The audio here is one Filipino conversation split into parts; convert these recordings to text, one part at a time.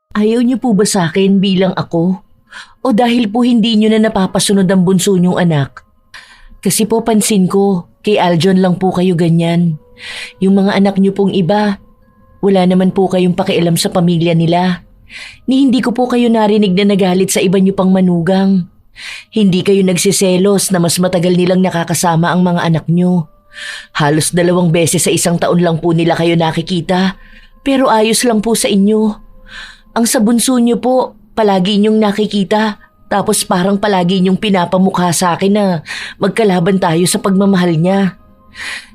Ayaw niyo po ba sa akin bilang ako? O dahil po hindi niyo na napapasunod ang bunso niyong anak? Kasi po pansin ko, kay Aljon lang po kayo ganyan. Yung mga anak niyo pong iba, wala naman po kayong pakialam sa pamilya nila. Ni hindi ko po kayo narinig na nagalit sa iba niyo pang manugang. Hindi kayo nagsiselos na mas matagal nilang nakakasama ang mga anak niyo. Halos 2 beses sa isang taon lang po nila kayo nakikita, pero ayos lang po sa inyo. Ang sa bunso niyo po, palagi niyong nakikita, tapos parang palagi niyong pinapamukha sa akin na magkalaban tayo sa pagmamahal niya.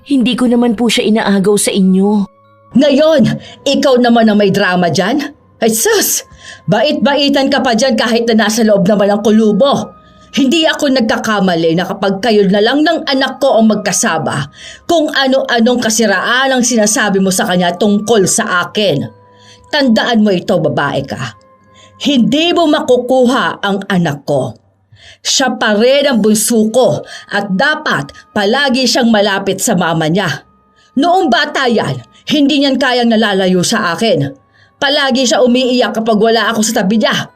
Hindi ko naman po siya inaagaw sa inyo. Ngayon, ikaw naman ang may drama dyan? Ay sus, bait-baitan ka pa dyan kahit na nasa loob naman ang kulubo. Hindi ako nagkakamali na kapag kayo na lang ng anak ko ang magkasama, kung ano-anong kasiraan ang sinasabi mo sa kanya tungkol sa akin. Tandaan mo ito, babae ka. Hindi mo makukuha ang anak ko. Siya pa rin ang bunso ko at dapat palagi siyang malapit sa mama niya. Noong bata yan, hindi niyan kayang nalalayo sa akin. Palagi siya umiiyak kapag wala ako sa tabi niya.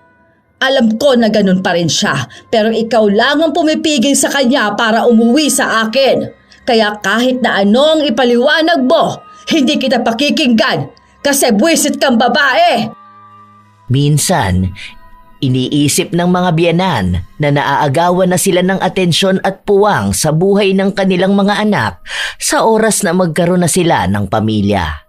Alam ko na ganun pa rin siya, pero ikaw lang ang pumipigil sa kanya para umuwi sa akin. Kaya kahit na anong ipaliwanag mo, hindi kita pakikinggan kasi buwisit kang babae. Minsan, iniisip ng mga biyanan na naaagawan na sila ng atensyon at puwang sa buhay ng kanilang mga anak sa oras na magkaroon na sila ng pamilya.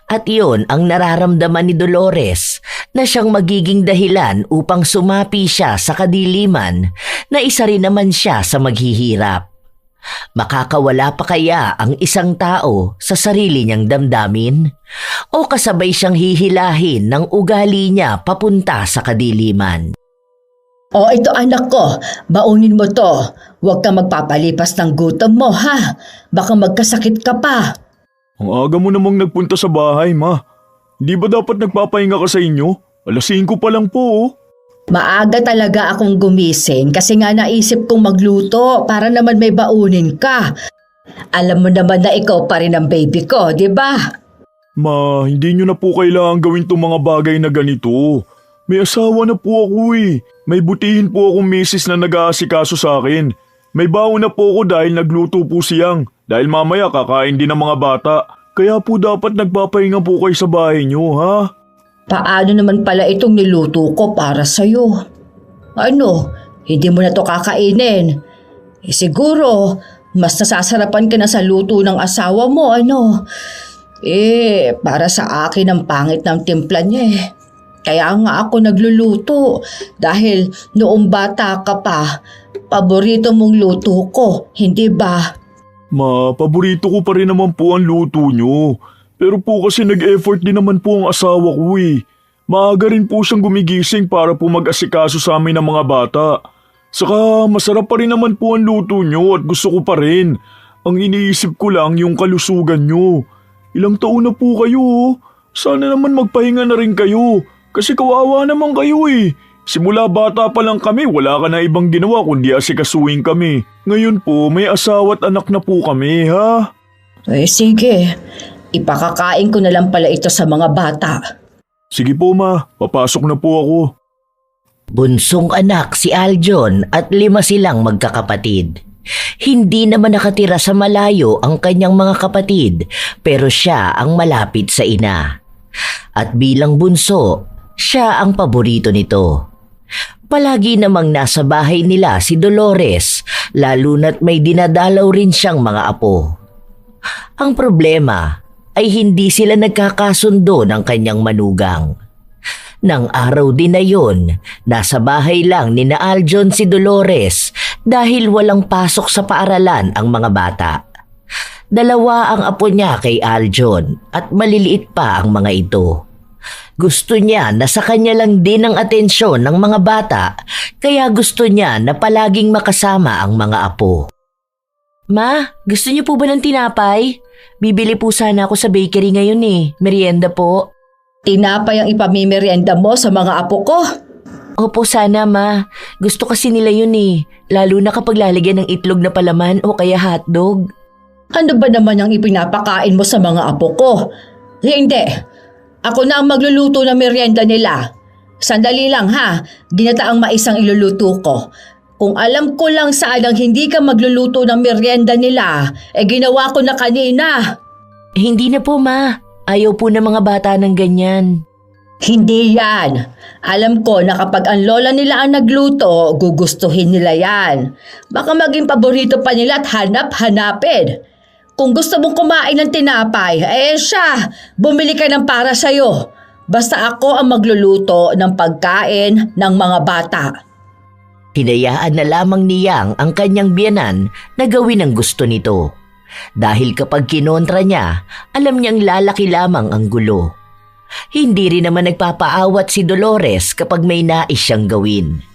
At iyon ang nararamdaman ni Dolores na siyang magiging dahilan upang sumapi siya sa kadiliman na isa rin naman siya sa maghihirap. Makakawala pa kaya ang isang tao sa sarili niyang damdamin? O kasabay siyang hihilahin ng ugali niya papunta sa kadiliman? O ito anak ko, baunin mo to. Huwag kang magpapalipas ng gutom mo ha. Baka magkasakit ka pa. Ang aga mo namang nagpunta sa bahay, ma. Di ba dapat nagpapahinga ka sa inyo? 5:00 pa lang po, oh. Maaga talaga akong gumising kasi nga naisip kong magluto para naman may baunin ka. Alam mo naman na ikaw pa rin ang baby ko, di ba? Ma, hindi nyo na po kailangan gawin tong mga bagay na ganito. May asawa na po ako eh. May butihin po akong misis na nag-aasikaso sa akin. May baon na po ako dahil nagluto po siyang. Dahil mamaya kakain din ng mga bata. Kaya po dapat nagpapahinga po kayo sa bahay nyo, ha? Paano naman pala itong niluto ko para sa'yo? Ano, hindi mo na to kakainin? Siguro, mas nasasarapan ka na sa luto ng asawa mo, ano? Para sa akin ang pangit ng timpla niya eh. Kaya nga ako nagluluto dahil noong bata ka pa, paborito mong luto ko, hindi ba? Ma, paborito ko pa rin naman po ang luto nyo. Pero po kasi nag-effort din naman po ang asawa ko eh. Maaga rin po siyang gumigising para po mag-asikaso sa amin ng mga bata. Saka masarap pa rin naman po ang luto nyo at gusto ko pa rin. Ang iniisip ko lang yung kalusugan nyo. Ilang taon na po kayo oh. Sana naman magpahinga na rin kayo. Kasi kawawa naman kayo eh. Simula bata pa lang kami, wala ka na ibang ginawa kundi asikasuhin kami. Ngayon po, may asawa at anak na po kami, ha? Sige. Ipakakain ko na lang pala ito sa mga bata. Sige po, ma. Papasok na po ako. Bunsong anak si Aljon at 5 silang magkakapatid. Hindi naman nakatira sa malayo ang kanyang mga kapatid, pero siya ang malapit sa ina. At bilang bunso, siya ang paborito nito. Palagi namang nasa bahay nila si Dolores, lalo na't may dinadalaw rin siyang mga apo. Ang problema ay hindi sila nagkakasundo ng kanyang manugang. Nang araw din na yun, nasa bahay lang ni na Aljon si Dolores dahil walang pasok sa paaralan ang mga bata. 2 ang apo niya kay Aljon at maliliit pa ang mga ito. Gusto niya na sa kanya lang din ang atensyon ng mga bata, kaya gusto niya na palaging makasama ang mga apo. Ma, gusto niyo po ba ng tinapay? Bibili po sana ako sa bakery ngayon eh. Merienda po. Tinapay ang ipamimerienda mo sa mga apo ko? Opo sana ma. Gusto kasi nila yun eh. Lalo na kapag lalagyan ng itlog na palaman o kaya hotdog. Ano ba naman ang ipinapakain mo sa mga apo ko? Hindi. Ako na ang magluluto ng merienda nila. Sandali lang ha, ginataang mais ang iluluto ko. Kung alam ko lang saan ang hindi ka magluluto ng merienda nila, ginawa ko na kanina. Hindi na po, ma. Ayaw po ng mga bata ng ganyan. Hindi yan. Alam ko na kapag ang lola nila ang nagluto, gugustuhin nila yan. Baka maging paborito pa nila at hanap-hanapin. Kung gusto mong kumain ng tinapay, siya, bumili ka ng para sa'yo. Basta ako ang magluluto ng pagkain ng mga bata. Hinayaan na lamang ni Yang ang kanyang biyanan na gawin ang gusto nito. Dahil kapag kinontra niya, alam niyang lalaki lamang ang gulo. Hindi rin naman nagpapaawat si Dolores kapag may nais siyang gawin.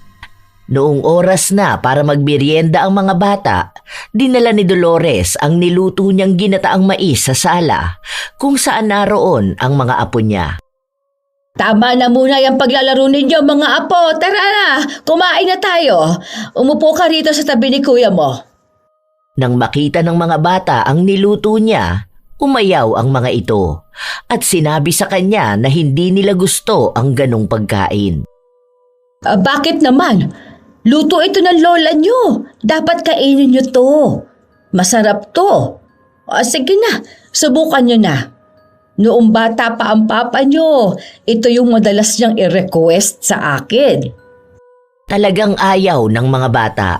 Noong oras na para magmerienda ang mga bata, dinala ni Dolores ang niluto niyang ginataang mais sa sala kung saan naroon ang mga apo niya. Tama na muna yung paglalaro ninyo mga apo. Tara na, kumain na tayo. Umupo ka rito sa tabi ni kuya mo. Nang makita ng mga bata ang niluto niya, umayaw ang mga ito at sinabi sa kanya na hindi nila gusto ang ganong pagkain. Bakit naman? Luto ito ng lola nyo. Dapat kainin nyo to. Masarap to. Sige na, subukan nyo na. Noong bata pa ang papa nyo, ito yung madalas niyang i-request sa akin. Talagang ayaw ng mga bata.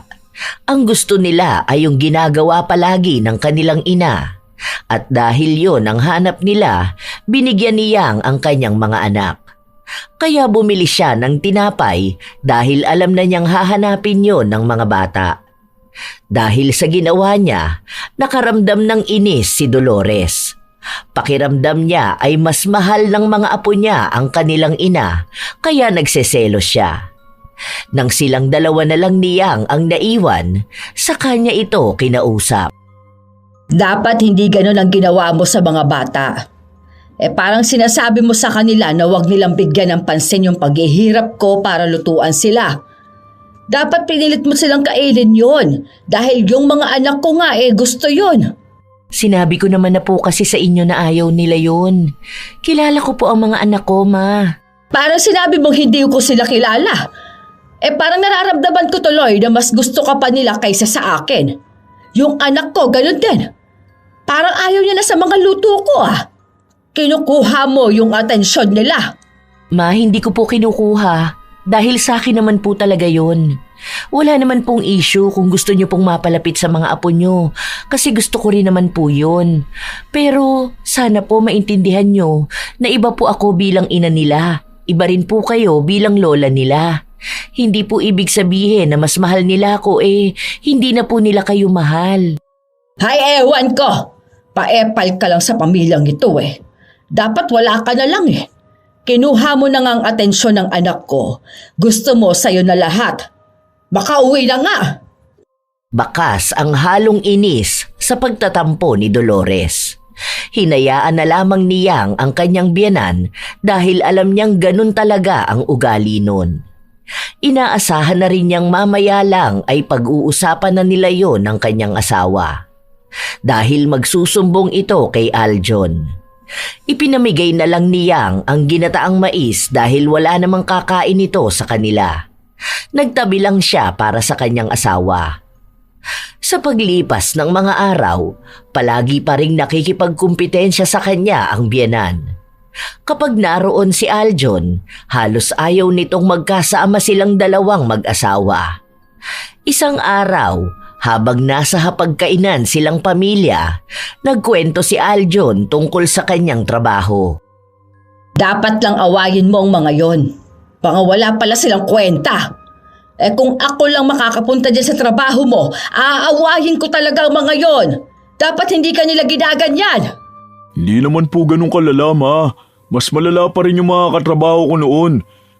Ang gusto nila ay yung ginagawa palagi ng kanilang ina. At dahil yon ang hanap nila, binigyan ni Yang ang kanyang mga anak. Kaya bumili siya ng tinapay dahil alam na niyang hahanapin yon ng mga bata. Dahil sa ginawa niya, nakaramdam ng inis si Dolores. Pakiramdam niya ay mas mahal ng mga apo niya ang kanilang ina, kaya nagseselos siya. Nang silang dalawa na lang ni Yang ang naiwan, sa kanya ito kinausap. Dapat hindi ganun ang ginawa mo sa mga bata. Parang sinasabi mo sa kanila na huwag nilang bigyan ng pansin yung paghihirap ko para lutuan sila. Dapat pinilit mo silang kainin yun dahil yung mga anak ko nga gusto yun. Sinabi ko naman na po kasi sa inyo na ayaw nila yun. Kilala ko po ang mga anak ko, ma. Parang sinabi mong hindi ko sila kilala. Parang nararamdaman ko tuloy na mas gusto ka pa nila kaysa sa akin. Yung anak ko, ganun din. Parang ayaw niya na sa mga luto ko Kinukuha mo yung atensyon nila. Ma, hindi ko po kinukuha. Dahil sa akin naman po talaga yun. Wala naman pong issue kung gusto nyo pong mapalapit sa mga apo nyo. Kasi gusto ko rin naman po yun. Pero sana po maintindihan nyo na iba po ako bilang ina nila. Iba rin po kayo bilang lola nila. Hindi po ibig sabihin na mas mahal nila ako hindi na po nila kayo mahal. Hay ewan ko. Paepal ka lang sa pamilyang ito Dapat wala ka na lang Kinuha mo na nga ang atensyon ng anak ko. Gusto mo sa'yo na lahat. Makauwi na nga. Bakas ang halong inis sa pagtatampo ni Dolores. Hinayaan na lamang ni Yang ang kanyang biyanan dahil alam niyang ganun talaga ang ugali nun. Inaasahan na rin niyang mamaya lang ay pag-uusapan na nila yon ng kanyang asawa. Dahil magsusumbong ito kay Aljon. Ipinamigay na lang ni Yang ang ginataang mais dahil wala namang kakain ito sa kanila. Nagtabi lang siya para sa kanyang asawa. Sa paglipas ng mga araw, palagi pa ring nakikipagkumpetensya sa kanya ang biyanan. Kapag naroon si Aljon, halos ayaw nitong magkasama silang dalawang mag-asawa. Isang araw, habang nasa hapagkainan silang pamilya, nagkwento si Aljon tungkol sa kanyang trabaho. Dapat lang awayin mo ang mga yon. Baka wala pala silang kwenta. Kung ako lang makakapunta dyan sa trabaho mo, aawayin ko talaga ang mga yon. Dapat hindi ka nila ginaganyan. Hindi naman po ganun kalala, ma. Mas malala pa rin yung mga katrabaho ko noon.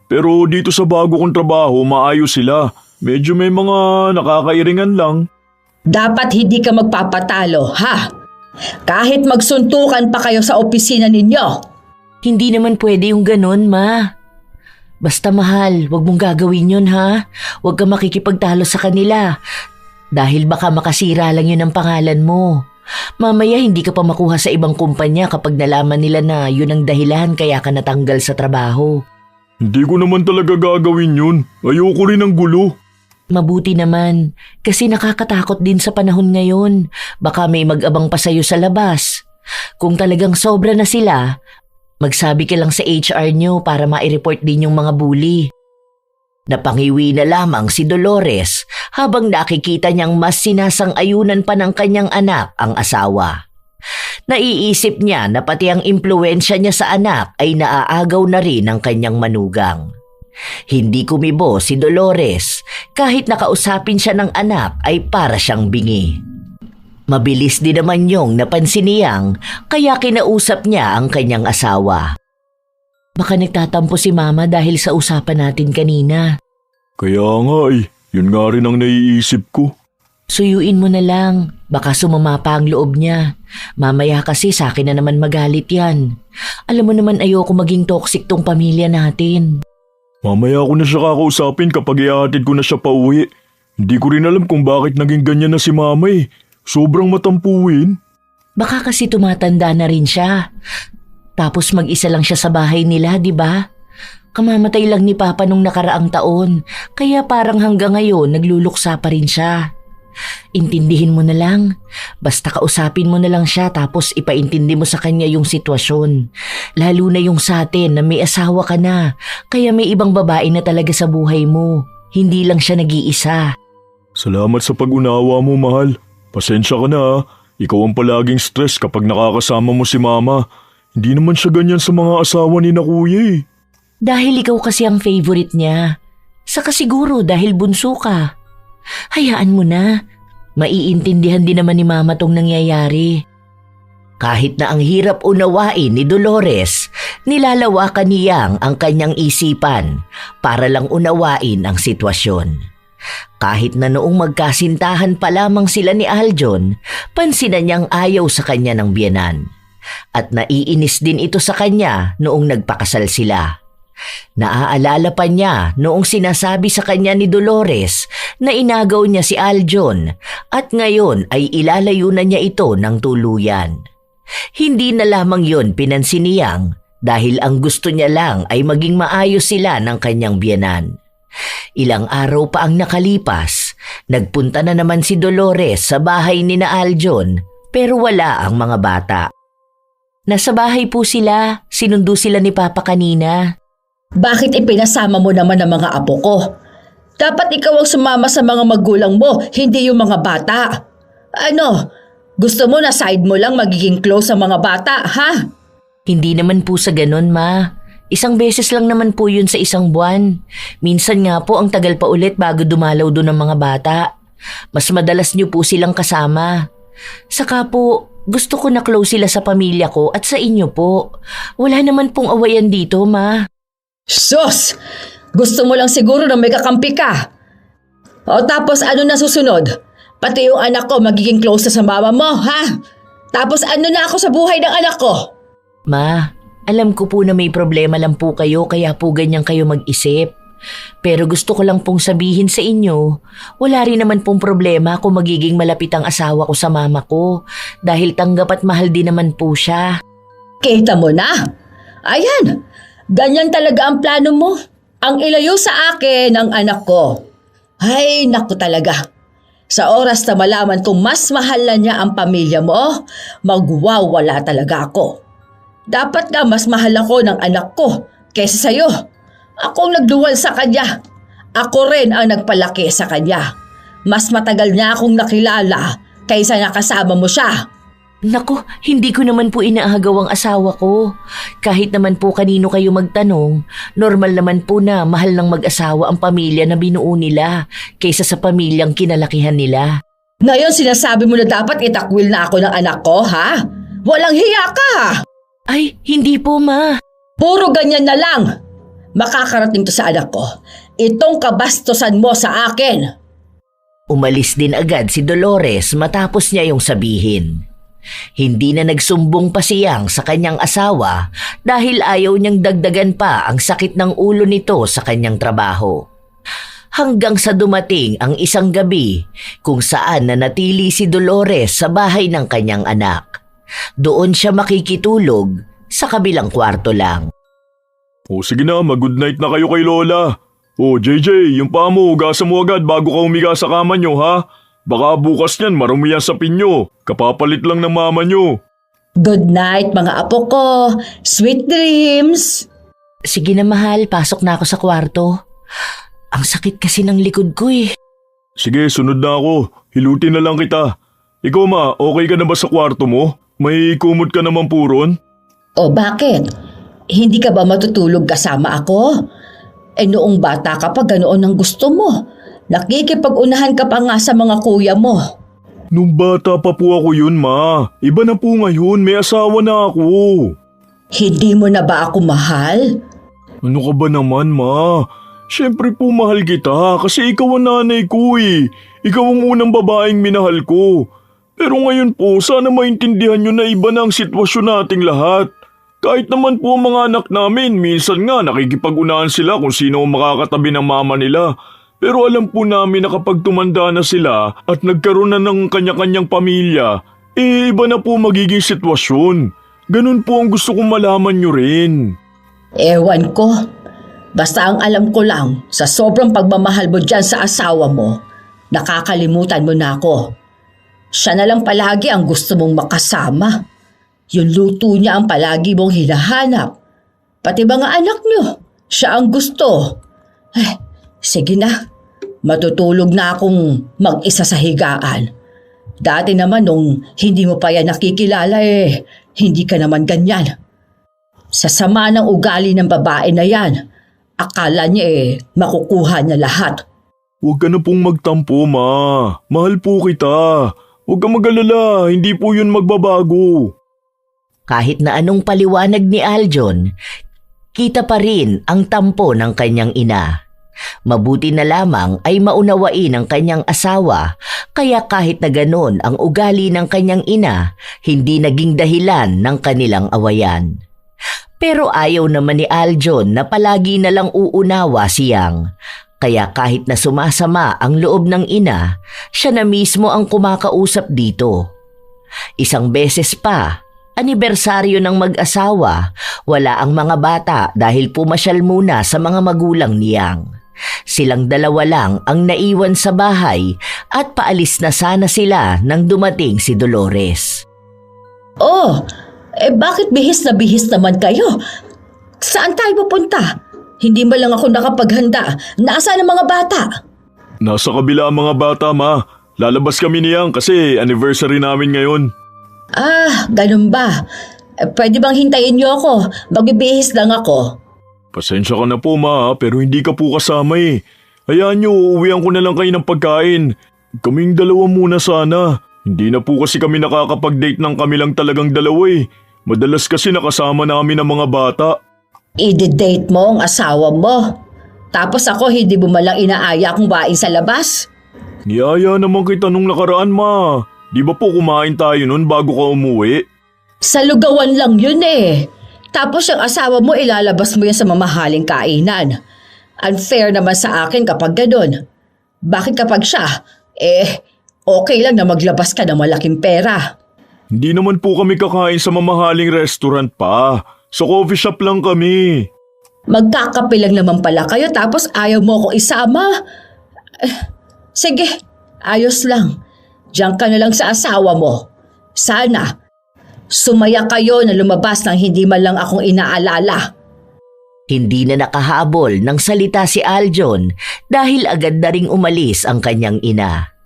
Pero dito sa bago kong trabaho, maayos sila. Medyo may mga nakakairingan lang. Dapat hindi ka magpapatalo, ha? Kahit magsuntukan pa kayo sa opisina ninyo. Hindi naman pwede yung ganun, ma. Basta mahal, wag mong gagawin yun, ha? Wag ka makikipagtalo sa kanila. Dahil baka makasira lang yun ang pangalan mo. Mamaya hindi ka pa makuha sa ibang kumpanya kapag nalaman nila na yun ang dahilan kaya ka natanggal sa trabaho. Hindi ko naman talaga gagawin yun. Ayoko rin ng gulo. Mabuti naman, kasi nakakatakot din sa panahon ngayon. Baka may mag-abang pa sa'yo sa labas. Kung talagang sobra na sila, magsabi ka lang sa HR nyo para ma-report din yung mga bully. Napangiwi na lamang si Dolores habang nakikita niyang mas sinasang-ayunan pa ng kanyang anak ang asawa. Naiisip niya na pati ang impluwensya niya sa anak ay naaagaw na rin ng kanyang manugang. Hindi kumibo si Dolores, kahit nakausapin siya ng anak ay para siyang bingi. Mabilis din naman yung napansin niyang kaya kinausap niya ang kanyang asawa. Baka nagtatampo si Mama dahil sa usapan natin kanina. Kaya nga yun nga rin ang naiisip ko. Suyuin mo na lang, baka sumama pa ang loob niya. Mamaya kasi sa akin na naman magalit yan. Alam mo naman ayoko maging toxic tong pamilya natin. Mamaya ko na siya kakausapin kapag ihahatid ko na siya pauwi. Hindi ko rin alam kung bakit naging ganyan na si Mama Sobrang matampuin. Baka kasi tumatanda na rin siya. Tapos mag-isa lang siya sa bahay nila, di ba? Kamamatay lang ni Papa nung nakaraang taon, kaya parang hanggang ngayon nagluluksa pa rin siya. Intindihin mo na lang. Basta kausapin mo na lang siya tapos ipaintindi mo sa kanya yung sitwasyon. Lalo na yung sa atin na may asawa ka na, kaya may ibang babae na talaga sa buhay mo. Hindi lang siya nag-iisa. Salamat sa pag-unawa mo, mahal. Pasensya ka na Ikaw ang palaging stress kapag nakakasama mo si Mama. Hindi naman siya ganyan sa mga asawa ni na Kuya Dahil ikaw kasi ang favorite niya. Saka siguro dahil bunso ka. Hayaan mo na. Maiintindihan din naman ni Mama tong nangyayari. Kahit na ang hirap unawain ni Dolores, nilalawakan niyang ang kanyang isipan para lang unawain ang sitwasyon. Kahit na noong magkasintahan pa lamang sila ni Aljon, pansinan niyang ayaw sa kanya ng biyenan. At naiinis din ito sa kanya noong nagpakasal sila. Naaalala pa niya noong sinasabi sa kanya ni Dolores na inagaw niya si Aljon at ngayon ay ilalayo na niya ito ng tuluyan. Hindi na lamang yon pinansin niyang dahil ang gusto niya lang ay maging maayos sila ng kanyang biyenan. Ilang araw pa ang nakalipas, nagpunta na naman si Dolores sa bahay ni na Aljon pero wala ang mga bata. Nasa bahay po sila, sinundo sila ni Papa kanina. Bakit ipinasama mo naman ang mga apo ko? Dapat ikaw ang sumama sa mga magulang mo, hindi yung mga bata. Ano, gusto mo na side mo lang magiging close sa mga bata, ha? Hindi naman po sa ganon, Ma. Isang beses lang naman po yun sa isang buwan. Minsan nga po ang tagal pa ulit bago dumalaw doon ng mga bata. Mas madalas niyo po silang kasama. Saka po, gusto ko na close sila sa pamilya ko at sa inyo po. Wala naman pong awayan dito, Ma. Sus! Gusto mo lang siguro na may kakampi ka. O tapos ano na susunod? Pati yung anak ko magiging close na sa mama mo, ha? Tapos ano na ako sa buhay ng anak ko? Ma, alam ko po na may problema lang po kayo kaya po ganyan kayo mag-isip. Pero gusto ko lang pong sabihin sa inyo, wala rin naman pong problema kung magiging malapit ang asawa ko sa mama ko dahil tanggap at mahal din naman po siya. Kita mo na? Ayan, ganyan talaga ang plano mo. Ang ilayo sa akin ang anak ko. Ay, naku talaga. Sa oras na malaman kung mas mahal na niya ang pamilya mo, magwawala talaga ako. Dapat nga mas mahal ako ng anak ko kaysa sa'yo. Akong nagduwal sa kanya. Ako rin ang nagpalaki sa kanya. Mas matagal niya akong nakilala kaysa nakasama mo siya. Naku, hindi ko naman po inaagaw ang asawa ko. Kahit naman po kanino kayo magtanong, normal naman po na mahal ng mag-asawa ang pamilya na binuo nila kaysa sa pamilyang kinalakihan nila. Ngayon sinasabi mo na dapat itakwil na ako ng anak ko, ha? Walang hiya ka! Ay, hindi po, Ma. Puro ganyan na lang. Makakarating to sa anak ko. Itong kabastosan mo sa akin. Umalis din agad si Dolores matapos niya yung sabihin. Hindi na nagsumbong pa siyang sa kanyang asawa dahil ayaw niyang dagdagan pa ang sakit ng ulo nito sa kanyang trabaho. hanggang sa dumating ang isang gabi kung saan nanatili si Dolores sa bahay ng kanyang anak. Doon siya makikitulog sa kabilang kwarto lang. O sige na, mag-good night na kayo kay Lola. O JJ, yung paa mo, hugasan mo agad bago ka humiga sa kama nyo ha. Baka bukas niyan marumi yan sa pinyo. Kapapalit lang ng mama nyo. Good night mga apo ko. Sweet dreams. Sige na mahal, pasok na ako sa kwarto. Ang sakit kasi ng likod ko eh. Sige, sunod na ako. Hilutin na lang kita. Ikaw ma, okay ka na ba sa kwarto mo? May kumot ka naman po ron? O bakit? Hindi ka ba matutulog kasama ako? Noong bata ka pa ganoon ang gusto mo. Nakikipag-unahan ka pa nga sa mga kuya mo. Nung bata pa po ako yun ma. Iba na po ngayon, may asawa na ako. Hindi mo na ba ako mahal? Ano ka ba naman ma? Siyempre po mahal kita kasi ikaw ang nanay ko eh. Ikaw ang unang babaeng minahal ko. Pero ngayon po, sana maintindihan nyo na iba na ang sitwasyon nating lahat. Kahit naman po ang mga anak namin, minsan nga nakikipag-unahan sila kung sino ang makakatabi ng mama nila. Pero alam po namin na kapag tumanda na sila at nagkaroon na ng kanya-kanyang pamilya, iba na po magiging sitwasyon. Ganun po ang gusto kong malaman nyo rin. Ewan ko. Basta ang alam ko lang, sa sobrang pagmamahal mo dyan sa asawa mo, nakakalimutan mo na ako. Siya na lang palagi ang gusto mong makasama. Yung luto niya ang palagi mong hinahanap. Pati mga anak niyo, siya ang gusto. Sige na, matutulog na akong mag-isa sa higaan. Dati naman nung hindi mo pa yan nakikilala hindi ka naman ganyan. Sa sama ng ugali ng babae na yan, akala niya makukuha niya lahat. Huwag ka na pong magtampo ma. Mahal po kita. Huwag kang mag-alala, hindi po yun magbabago. Kahit na anong paliwanag ni Aljon, kita pa rin ang tampo ng kanyang ina. Mabuti na lamang ay maunawain ng kanyang asawa, kaya kahit na ganon ang ugali ng kanyang ina, hindi naging dahilan ng kanilang awayan. Pero ayaw naman ni Aljon na palagi na lang uunawa si Yang. Kaya kahit na sumasama ang loob ng ina, siya na mismo ang kumakausap dito. Isang beses pa, anibersaryo ng mag-asawa, wala ang mga bata dahil pumasyal muna sa mga magulang ni Yang. Silang dalawa lang ang naiwan sa bahay at paalis na sana sila nang dumating si Dolores. Oh, bakit bihis na bihis naman kayo? Saan tayo pupunta? Hindi ba lang ako nakapaghanda? Nasaan ang mga bata? Nasa kabila ang mga bata ma. Lalabas kami niyang kasi anniversary namin ngayon. Ganun ba? Pwede bang hintayin niyo ako? Magbibihis lang ako. Pasensya ka na po ma, pero hindi ka po kasama eh. Hayaan niyo, uuwihan ko na lang kayo ng pagkain. Kaming dalawa muna sana. Hindi na po kasi kami nakakapag-date ng kami lang talagang dalawa eh. Madalas kasi nakasama namin ang mga bata. I-date mo ang asawa mo. Tapos ako hindi mo malang inaaya kung bain sa labas. Niyaya naman kita nung nakaraan ma. Di ba po kumain tayo nun bago ka umuwi? Sa lugawan lang yun Tapos yung asawa mo ilalabas mo yan sa mamahaling kainan. Unfair naman sa akin kapag ganun. Bakit kapag siya, okay lang na maglabas ka ng malaking pera. Hindi naman po kami kakain sa mamahaling restaurant pa. Sa coffee shop lang kami. Magkakape lang naman pala kayo tapos ayaw mo akong isama. Sige, ayos lang. Diyan ka na lang sa asawa mo. Sana, sumaya kayo na lumabas nang hindi man lang akong inaalala. Hindi na nakahabol ng salita si Aljon dahil agad na ring umalis ang kanyang ina.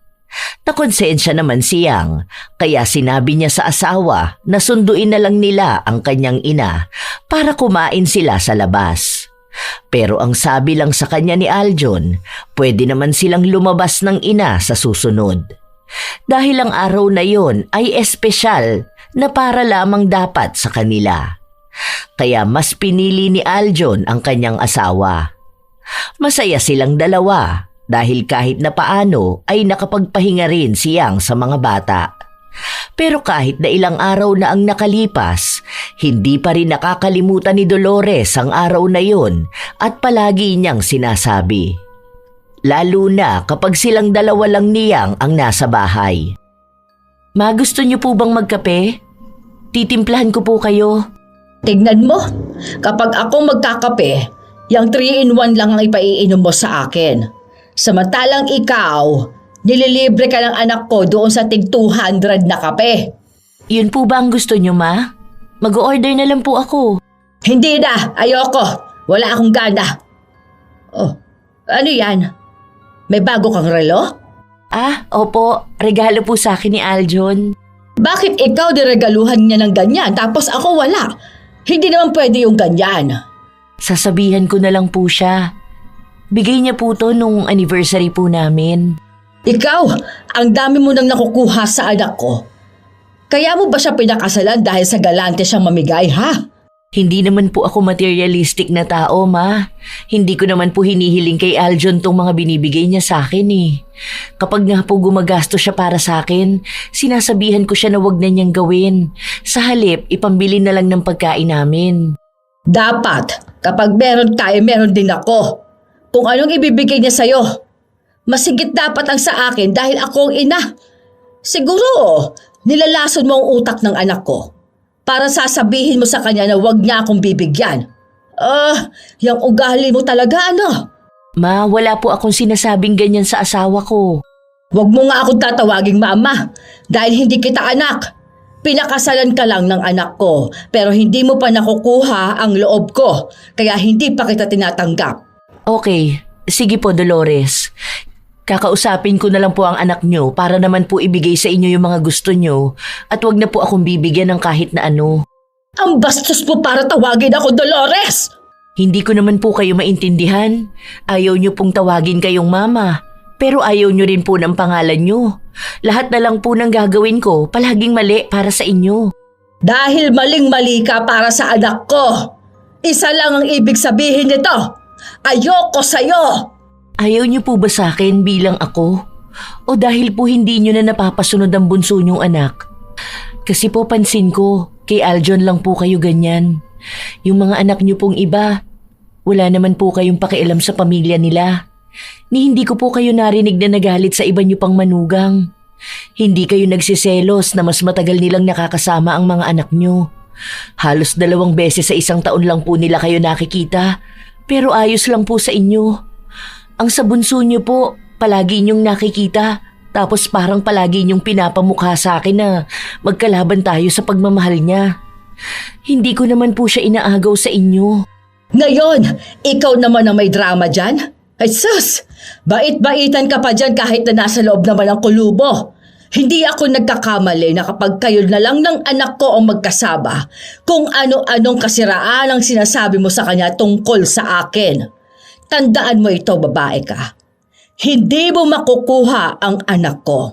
Nakonsensya naman si Yang, kaya sinabi niya sa asawa na sunduin na lang nila ang kanyang ina para kumain sila sa labas. Pero ang sabi lang sa kanya ni Aljon, pwede naman silang lumabas ng ina sa susunod. Dahil ang araw na yon ay espesyal na para lamang dapat sa kanila. Kaya mas pinili ni Aljon ang kanyang asawa. Masaya silang dalawa. Dahil kahit na paano ay nakapagpahinga rin si Yang sa mga bata. Pero kahit na ilang araw na ang nakalipas, hindi pa rin nakakalimutan ni Dolores ang araw na yon at palagi niyang sinasabi. Lalo na kapag silang dalawa lang niyang ang nasa bahay. Ma, gusto niyo po bang magkape? Titimplahan ko po kayo. Tignan mo, kapag ako magkakape, yung 3-in-1 lang ang ipaiinom mo sa akin. Samantalang ikaw, nililibre ka ng anak ko doon sa tig 200 na kape. Yun po ba ang gusto niyo, Ma? Mag-order na lang po ako. Hindi na, ayoko. Wala akong gana. Oh, ano yan? May bago kang relo? Ah, opo. Regalo po sa akin ni Aljon. Bakit ikaw diregaluhan niya ng ganyan tapos ako wala? Hindi naman pwede yung ganyan. Sasabihan ko na lang po siya. Bigay niya po to nung anniversary po namin. Ikaw, ang dami mo nang nakukuha sa anak ko. Kaya mo ba siya pinakasalan dahil sa galante siyang mamigay, ha? Hindi naman po ako materialistic na tao, Ma. Hindi ko naman po hinihiling kay Aljon tong mga binibigay niya sa akin eh. Kapag nga po gumagasto siya para sa akin, sinasabihan ko siya na wag na niyang gawin. Sa halip, ipambili na lang ng pagkain namin. Dapat, kapag meron tayo, meron din ako. Kung anong ibibigay niya sa'yo. Masigit dapat ang sa akin dahil ako ang ina. Siguro, nilalason mo ang utak ng anak ko. Para sasabihin mo sa kanya na wag niya akong bibigyan. Yung ugali mo talaga ano? Ma, wala po akong sinasabing ganyan sa asawa ko. Wag mo nga akong tatawaging mama dahil hindi kita anak. Pinakasalan ka lang ng anak ko pero hindi mo pa nakukuha ang loob ko kaya hindi pa kita tinatanggap. Okay, sige po Dolores. Kakausapin ko na lang po ang anak nyo para naman po ibigay sa inyo yung mga gusto nyo at wag na po akong bibigyan ng kahit na ano. Ang bastos po para tawagin ako Dolores! Hindi ko naman po kayo maintindihan. Ayaw nyo pong tawagin kayong mama. Pero ayaw nyo rin po ng pangalan nyo. Lahat na lang po ng gagawin ko palaging mali para sa inyo. Dahil maling-mali ka para sa anak ko. Isa lang ang ibig sabihin nito. Ayoko sa'yo! Ayaw niyo po ba sa akin bilang ako? O dahil po hindi niyo na napapasunod ang bunso niyong anak? Kasi po pansin ko, kay Aljon lang po kayo ganyan. Yung mga anak niyo pong iba, wala naman po kayong pakialam sa pamilya nila. Ni hindi ko po kayo narinig na nagalit sa iba niyo pang manugang. Hindi kayo nagsiselos na mas matagal nilang nakakasama ang mga anak niyo. Halos 2 beses sa isang taon lang po nila kayo nakikita, pero ayos lang po sa inyo. Ang sa bunso niyo po, palagi niyong nakikita, tapos parang palagi niyong pinapamukha sa akin na magkalaban tayo sa pagmamahal niya. Hindi ko naman po siya inaagaw sa inyo. Ngayon, ikaw naman ang may drama dyan? Ay sus, bait-baitan ka pa dyan kahit na nasa loob naman ang kulubo. Hindi ako nagkakamali na kapag kayo na lang ng anak ko ang magkasama, kung ano-anong kasiraan ang sinasabi mo sa kanya tungkol sa akin. Tandaan mo ito, babae ka. Hindi mo makukuha ang anak ko.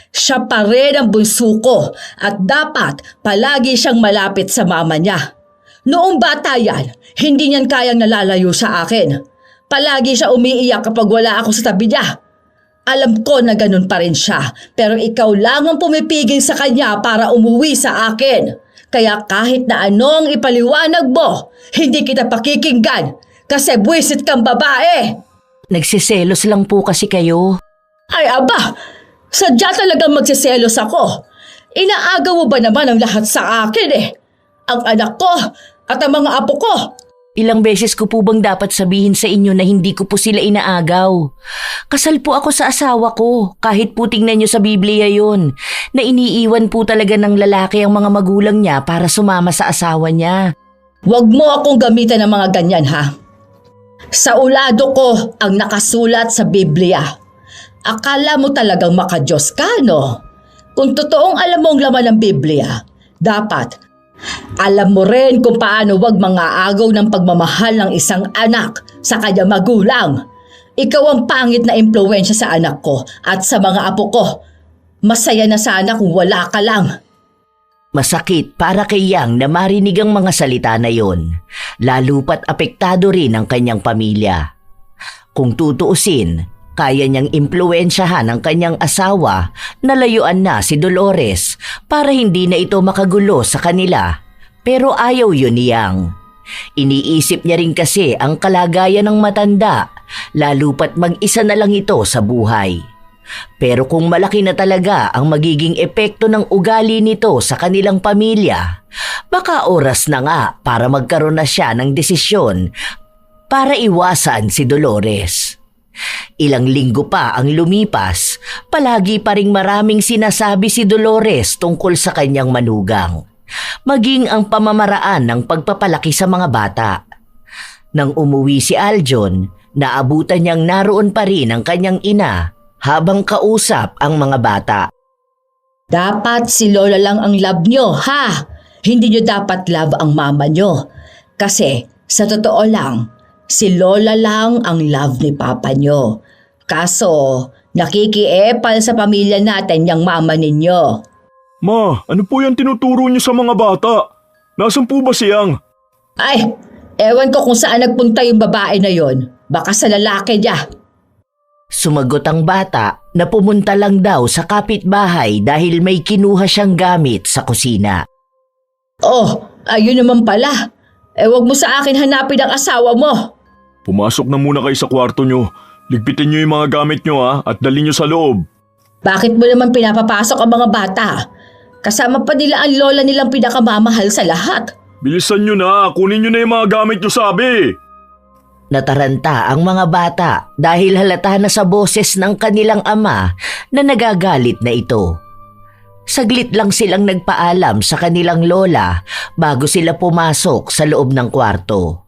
Siya pa rin ang bunso ko at dapat palagi siyang malapit sa mama niya. Noong bata yan, hindi niyan kayang nalalayo sa akin. Palagi siya umiiyak kapag wala ako sa tabi niya. Alam ko na ganun pa rin siya, pero ikaw lang ang pumipigil sa kanya para umuwi sa akin. Kaya kahit na anong ipaliwanag mo, hindi kita pakikinggan. Kasi buwisit kang babae. Nagsiselos lang po kasi kayo. Ay aba, sadya talagang magsiselos ako. Inaagaw mo ba naman ang lahat sa akin eh? Ang anak ko at ang mga apo ko. Ilang beses ko po bang dapat sabihin sa inyo na hindi ko po sila inaagaw? Kasal po ako sa asawa ko, kahit po tingnan nyo sa Biblia yon, na iniiwan po talaga ng lalaki ang mga magulang niya para sumama sa asawa niya. Huwag mo akong gamitan ng mga ganyan ha. Sa ulado ko ang nakasulat sa Biblia. Akala mo talagang makadiyos ka, no? Kung totoong alam mo ang laman ng Biblia, dapat alam mo rin kung paano wag mangaagaw ng pagmamahal ng isang anak sa kanyang magulang. Ikaw ang pangit na impluwensya sa anak ko at sa mga apo ko. Masaya na sana kung wala ka lang. Masakit para kay Yang na marinig ang mga salita na yon, lalo pat apektado rin ang kanyang pamilya. Kung tutuusin, kaya niyang impluwensyahan ang kanyang asawa na layuan na si Dolores para hindi na ito makagulo sa kanila. Pero ayaw yun ni Yang. Iniisip niya rin kasi ang kalagayan ng matanda lalo pat mag-isa na lang ito sa buhay. Pero kung malaki na talaga ang magiging epekto ng ugali nito sa kanilang pamilya, baka oras na nga para magkaroon na siya ng desisyon para iwasan si Dolores. Ilang linggo pa ang lumipas, palagi pa ring maraming sinasabi si Dolores tungkol sa kanyang manugang, maging ang pamamaraan ng pagpapalaki sa mga bata. Nang umuwi si Aljon, naabutan niyang naroon pa rin ang kanyang ina habang kausap ang mga bata. Dapat si Lola lang ang love nyo, ha? Hindi nyo dapat love ang mama nyo. Kasi, sa totoo lang, si Lola lang ang love ni Papa nyo. Kaso, nakikiepal sa pamilya natin yung mama ninyo. Ma, ano po yung tinuturo niyo sa mga bata? Nasaan po ba siyang? Ay, ewan ko kung saan nagpunta yung babae na yon. Baka sa lalaki niya. Sumagot ang bata na pumunta lang daw sa kapitbahay dahil may kinuha siyang gamit sa kusina. Oh, ayun naman pala. Wag mo sa akin hanapin ang asawa mo. Pumasok na muna kayo sa kwarto niyo. Ligpitin niyo yung mga gamit niyo at dalhin niyo sa loob. Bakit mo naman pinapapasok ang mga bata? Kasama pa nila ang lola nilang pinakamamahal sa lahat. Bilisan niyo na, kunin niyo na yung mga gamit niyo sabi. Nataranta ang mga bata dahil halata na sa boses ng kanilang ama na nagagalit na ito. Saglit lang silang nagpaalam sa kanilang lola bago sila pumasok sa loob ng kwarto.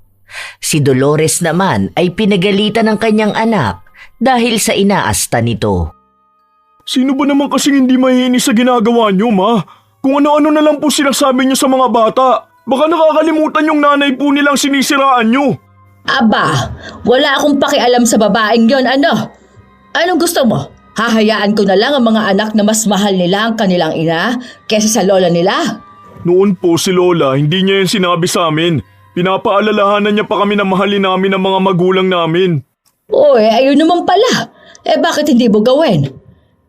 Si Dolores naman ay pinagalitan ng kanyang anak dahil sa inaasta nito. Sino ba naman kasing hindi mahihinis sa ginagawa niyo, ma? Kung ano-ano na lang po sinasabi niyo sa mga bata. Baka nakakalimutan yung nanay po nilang sinisiraan niyo. Aba, wala akong pakialam sa babaeng yon, ano? Anong gusto mo? Hahayaan ko na lang ang mga anak na mas mahal nila ang kanilang ina kaysa sa lola nila? Noon po si Lola, hindi niya yan sinabi sa amin. Pinapaalalahanan niya pa kami na mahalin namin ang mga magulang namin. Uy, ayun naman pala. Bakit hindi mo gawin?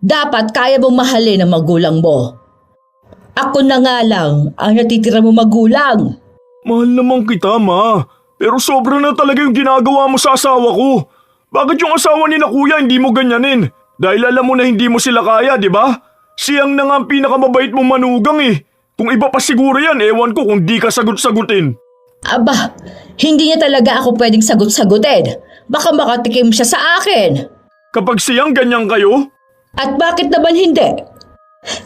Dapat kaya mong mahalin ang magulang mo. Ako na nga lang ang natitira mo magulang. Mahal naman kita, ma. Pero sobra na talaga yung ginagawa mo sa asawa ko. Bakit yung asawa ni na kuya hindi mo ganyanin? Dahil alam mo na hindi mo sila kaya, di ba? Siyang na nga ang pinakamabait mong manugang eh. Kung iba pa siguro yan, ewan ko kung di ka sagot-sagutin. Aba, hindi niya talaga ako pwedeng sagot-sagutin. Baka makatikim siya sa akin. Kapag siyang ganyan kayo? At bakit naman hindi?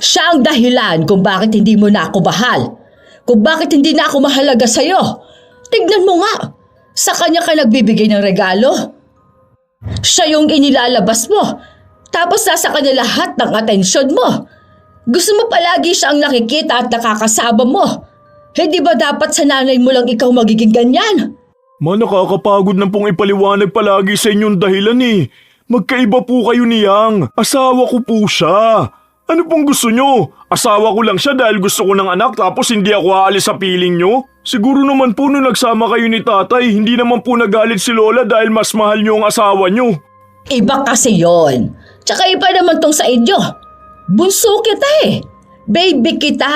Siya ang dahilan kung bakit hindi mo na ako mahal. Kung bakit hindi na ako mahalaga sa'yo. Tignan mo nga, sa kanya ka nagbibigay ng regalo. Siya yung inilalabas mo, tapos nasa kanya lahat ng atensyon mo. Gusto mo palagi siyang nakikita at nakakasama mo. Hindi ba dapat sa nanay mo lang ikaw magiging ganyan? Ma, nakakapagod na pong ipaliwanag palagi sa inyong dahilan eh. Magkaiba po kayo niyang. Asawa ko po siya. Ano pong gusto nyo? Asawa ko lang siya dahil gusto ko ng anak tapos hindi ako aalis sa piling nyo? Siguro naman po nung nagsama kayo ni tatay, hindi naman po nagalit si Lola dahil mas mahal nyo ang asawa nyo. Iba kasi yon. Tsaka iba naman tong sa inyo. Bunso kita eh. Baby kita.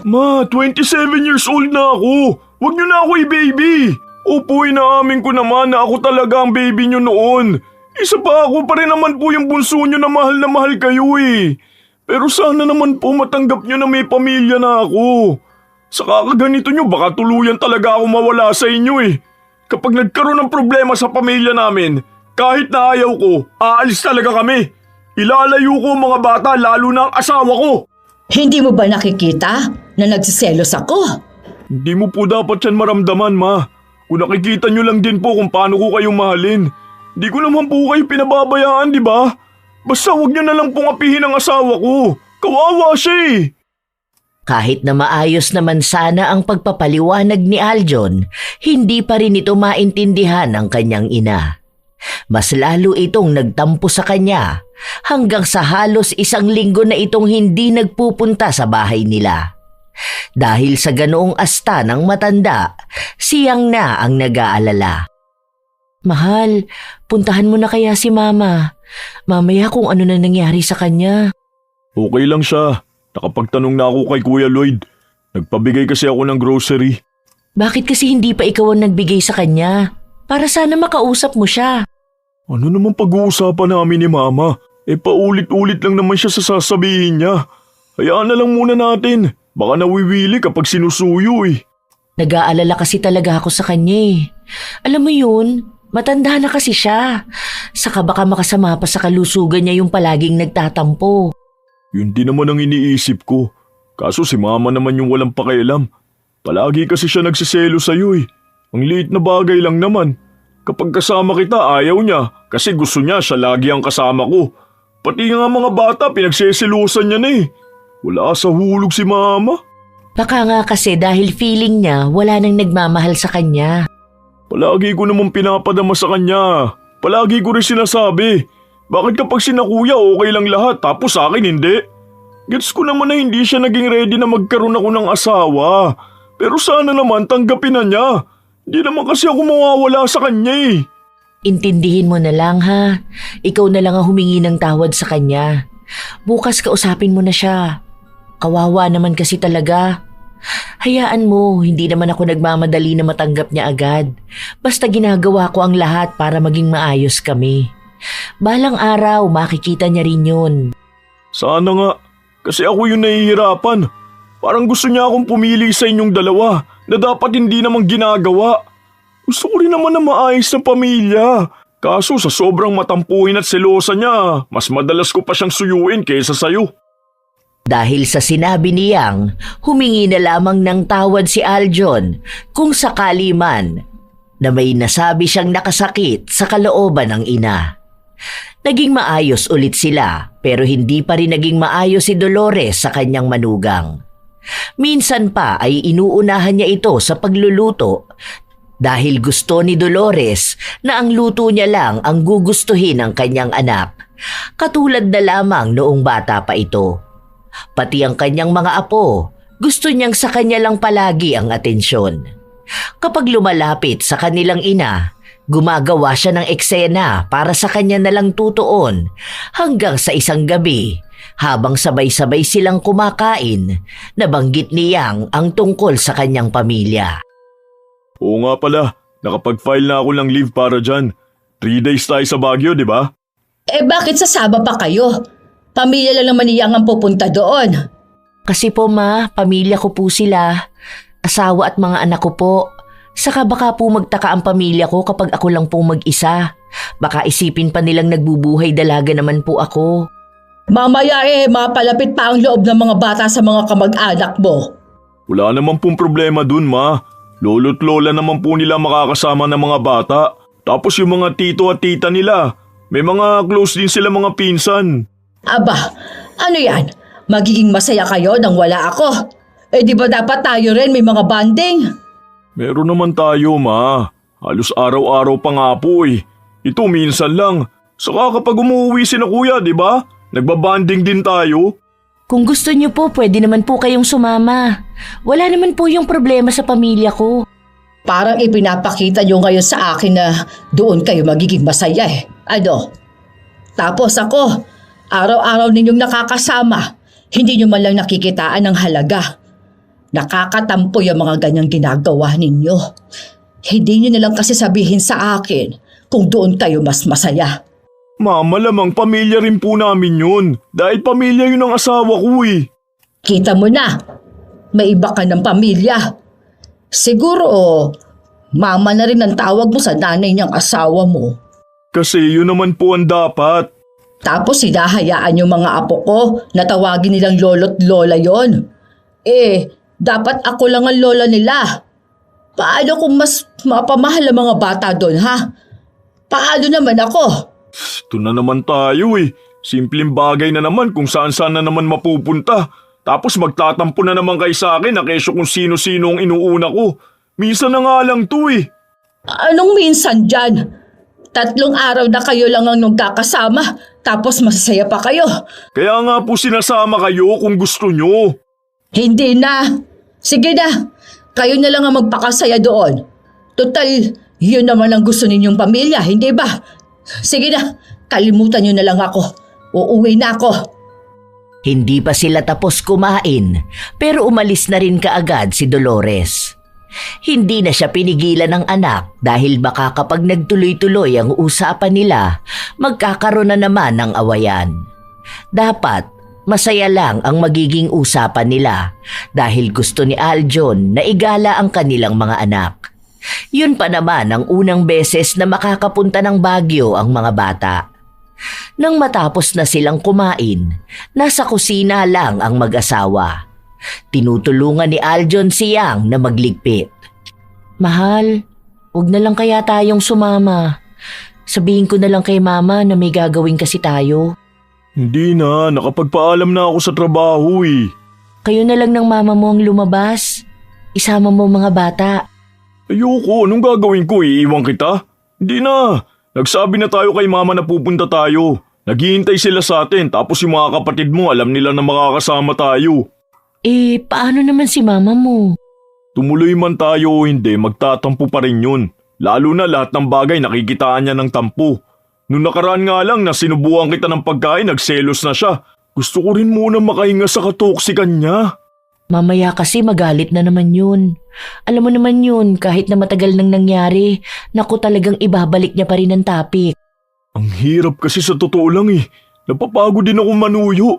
Ma, 27 years old na ako. Huwag nyo na ako i-baby. Opo, inaamin ko naman na ako talaga ang baby nyo noon. Isa pa ako pa rin naman po yung bunso nyo na mahal kayo eh. Pero sana naman po matanggap nyo na may pamilya na ako. Sa kakaganito nyo baka tuluyan talaga ako mawala sa inyo eh. Kapag nagkaroon ng problema sa pamilya namin, kahit na ayaw ko, aalis talaga kami. Ilalayo ko ang mga bata lalo na ang asawa ko. Hindi mo ba nakikita na nagsiselos ako? Hindi mo po dapat yan maramdaman, ma. Kung nakikita nyo lang din po kung paano ko kayong mahalin. Di ko naman po kayo pinababayaan, di ba? Basta huwag nyo na lang pong apihin ang asawa ko. Kawawa siya eh. Kahit na maayos naman sana ang pagpapaliwanag ni Aljon, hindi pa rin ito maintindihan ng kanyang ina. Mas lalo itong nagtampo sa kanya hanggang sa halos 1 linggo na itong hindi nagpupunta sa bahay nila. Dahil sa ganoong asta ng matanda, siyang na ang nag-aalala. Mahal, puntahan mo na kaya si Mama. Mamaya kung ano na nangyari sa kanya. Okay lang siya. Nakapagtanong na ako kay Kuya Lloyd. Nagpabigay kasi ako ng grocery. Bakit kasi hindi pa ikaw ang nagbigay sa kanya? Para sana makausap mo siya. Ano naman pag-uusapan namin ni Mama? Paulit-ulit lang naman siya sa sasabihin niya. Hayaan na lang muna natin. Baka nawiwili kapag sinusuyo eh. Nag-aalala kasi talaga ako sa kanya eh. Alam mo yun, matanda na kasi siya. Saka baka makasama pa sa kalusugan niya yung palaging nagtatampo. Yun din naman ang iniisip ko. Kaso si Mama naman yung walang pakialam. Palagi kasi siya nagsiselo sa'yo eh. Ang liit na bagay lang naman. Kapag kasama kita ayaw niya kasi gusto niya siya lagi ang kasama ko. Pati nga mga bata pinagseselusan niya na eh. Wala sa hulog si Mama. Baka nga kasi dahil feeling niya wala nang nagmamahal sa kanya. Palagi ko naman pinapadama sa kanya. Palagi ko rin sinasabi. Bakit kapag sina kuya okay lang lahat tapos sa akin hindi? Gets ko naman na hindi siya naging ready na magkaroon ako ng asawa. Pero sana naman tanggapin na niya. Hindi naman kasi ako mawawala sa kanya eh. Intindihin mo na lang ha. Ikaw na lang ang humingi ng tawad sa kanya. Bukas kausapin mo na siya. Kawawa naman kasi talaga. Hayaan mo, hindi naman ako nagmamadali na matanggap niya agad. Basta ginagawa ko ang lahat para maging maayos kami. Balang araw, makikita niya rin yun. Sana nga. Kasi ako yung nahihirapan. Parang gusto niya akong pumili sa inyong dalawa na dapat hindi namang ginagawa. Gusto ko rin naman na maayos na pamilya. Kaso sa sobrang matampuhin at selosa niya, mas madalas ko pa siyang suyuin kaysa sayo. Dahil sa sinabi ni Yang, humingi na lamang ng tawad si Aljon kung sakali man na may nasabi siyang nakasakit sa kalooban ng ina. Naging maayos ulit sila pero hindi pa rin naging maayos si Dolores sa kanyang manugang. Minsan pa ay inuunahan niya ito sa pagluluto dahil gusto ni Dolores na ang luto niya lang ang gugustuhin ng kanyang anak, katulad na lamang noong bata pa ito. Pati ang kanyang mga apo, gusto niyang sa kanya lang palagi ang atensyon. Kapag lumalapit sa kanilang ina, gumagawa siya ng eksena para sa kanya na lang tutuon hanggang sa isang gabi. Habang sabay-sabay silang kumakain, nabanggit ni Yang ang tungkol sa kanyang pamilya. Oo nga pala, nakapag-file na ako ng leave para dyan. 3 days tayo sa Baguio, di ba? Bakit sasama pa kayo? Pamilya lang naman niyang ang pupunta doon. Kasi po ma, pamilya ko po sila. Asawa at mga anak ko po. Saka baka po magtaka ang pamilya ko kapag ako lang po mag-isa. Baka isipin pa nilang nagbubuhay dalaga naman po ako. Mamaya mapalapit pa ang loob ng mga bata sa mga kamag-anak mo. Wala naman pong problema dun, ma. Lolo't lola naman po nila makakasama ng mga bata. Tapos yung mga tito at tita nila, may mga close din sila mga pinsan. Aba, ano yan? Magiging masaya kayo nang wala ako. Di ba dapat tayo rin may mga banding? Meron naman tayo, ma. Halos araw-araw pa nga po eh. Ito minsan lang. Saka kapag umuwi si na kuya, di ba? Nagbabanding din tayo. Kung gusto niyo po, pwede naman po kayong sumama. Wala naman po yung problema sa pamilya ko. Parang ipinapakita nyo ngayon sa akin na doon kayo magiging masaya eh. Ano? Tapos ako, araw-araw ninyong nakakasama, hindi nyo man lang nakikitaan ng halaga. Nakakatampo yung mga ganyang ginagawa ninyo. Hindi nyo nalang kasi sabihin sa akin kung doon kayo mas masaya. Ma, malamang pamilya rin po namin yun. Dahil pamilya yun ang asawa ko eh. Kita mo na, may iba ka ng pamilya. Siguro, mama na rin ang tawag mo sa nanay niyang asawa mo. Kasi yun naman po ang dapat. Tapos hinahayaan yung mga apo ko na tawagin nilang lolo't lola yon. Dapat ako lang ang lola nila. Paano kung mas mapamahal ang mga bata doon, ha? Paano naman ako? Ito na naman tayo eh. Simpleng bagay na naman kung saan-saan na naman mapupunta. Tapos magtatampo na naman kayo sa akin na kesyo kung sino-sino ang inuuna ko. Minsan na nga lang to eh. Anong minsan dyan? 3 araw na kayo lang ang nagkakasama, tapos masasaya pa kayo. Kaya nga po sinasama kayo kung gusto nyo. Hindi na. Sige na, kayo na lang ang magpakasaya doon. Total, yun naman ang gusto ninyong pamilya, hindi ba? Sige na, kalimutan nyo na lang ako. Uuwi na ako. Hindi pa sila tapos kumain pero umalis na rin kaagad si Dolores. Hindi na siya pinigilan ng anak dahil baka kapag nagtuloy-tuloy ang usapan nila, magkakaroon na naman ng awayan. Dapat masaya lang ang magiging usapan nila dahil gusto ni Aljon na igala ang kanilang mga anak. Yun pa naman ang unang beses na makakapunta ng Baguio ang mga bata. Nang matapos na silang kumain, nasa kusina lang ang mag-asawa. Tinutulungan ni Aljon si Yang na magligpit. Mahal, huwag na lang kaya tayong sumama. Sabihin ko na lang kay mama na may gagawin kasi tayo. Hindi na, nakapagpaalam na ako sa trabaho eh. Kayo na lang ng mama mo ang lumabas. Isama mo mga bata. Ayoko, anong gagawin ko? Iiwan kita? Hindi na. Nagsabi na tayo kay mama na pupunta tayo. Naghihintay sila sa atin tapos yung mga kapatid mo alam nila na makakasama tayo. Paano naman si mama mo? Tumuloy man tayo o hindi, magtatampo pa rin yun. Lalo na lahat ng bagay nakikitaan niya ng tampo. Noong nakaraan nga lang na sinubukan kita ng pagkain, nagselos na siya. Gusto ko rin muna makahinga sa katoksikan niya. Mamaya kasi magalit na naman yun. Alam mo naman yun, kahit na matagal nang nangyari, naku talagang ibabalik niya pa rin ang topic. Ang hirap kasi sa totoo lang eh. Napapagod din ako manuyo.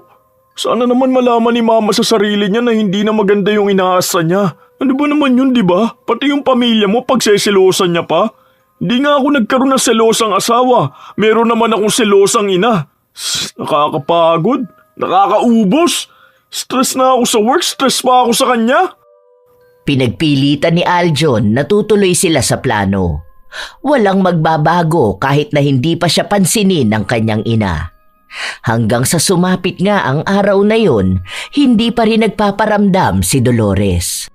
Sana naman malaman ni mama sa sarili niya na hindi na maganda yung inaasa niya. Ano ba naman yun, di ba? Pati yung pamilya mo pagseselosan niya pa. Hindi nga ako nagkaroon ng selosang asawa. Meron naman akong selosang ina. Nakakapagod. Nakakaubos. Stress na ako sa work, stress pa ako sa kanya. Pinagpilitan ni Aljon na tutuloy sila sa plano. Walang magbabago kahit na hindi pa siya pansinin ng kanyang ina. Hanggang sa sumapit nga ang araw na yon, hindi pa rin nagpaparamdam si Dolores.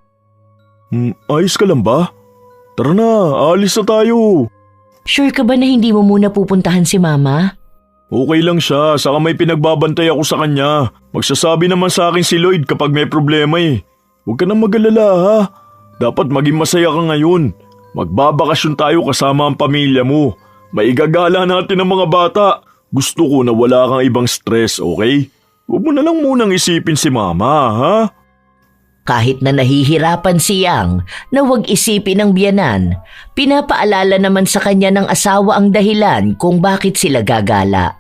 Ayos ka lang ba? Tara na, alis na tayo. Sure ka ba na hindi mo muna pupuntahan si mama? Okay lang siya, saka may pinagbabantay ako sa kanya. Magsasabi naman sa akin si Lloyd kapag may problema eh. Huwag ka nang mag-alala ha. Dapat maging masaya ka ngayon. Magbabakasyon tayo kasama ang pamilya mo. Maigagala natin ang mga bata. Gusto ko na wala kang ibang stress, okay? Huwag mo na lang munang isipin si mama, ha? Kahit na nahihirapan si Yang na huwag isipin ang biyanan, pinapaalala naman sa kanya ng asawa ang dahilan kung bakit sila gagala.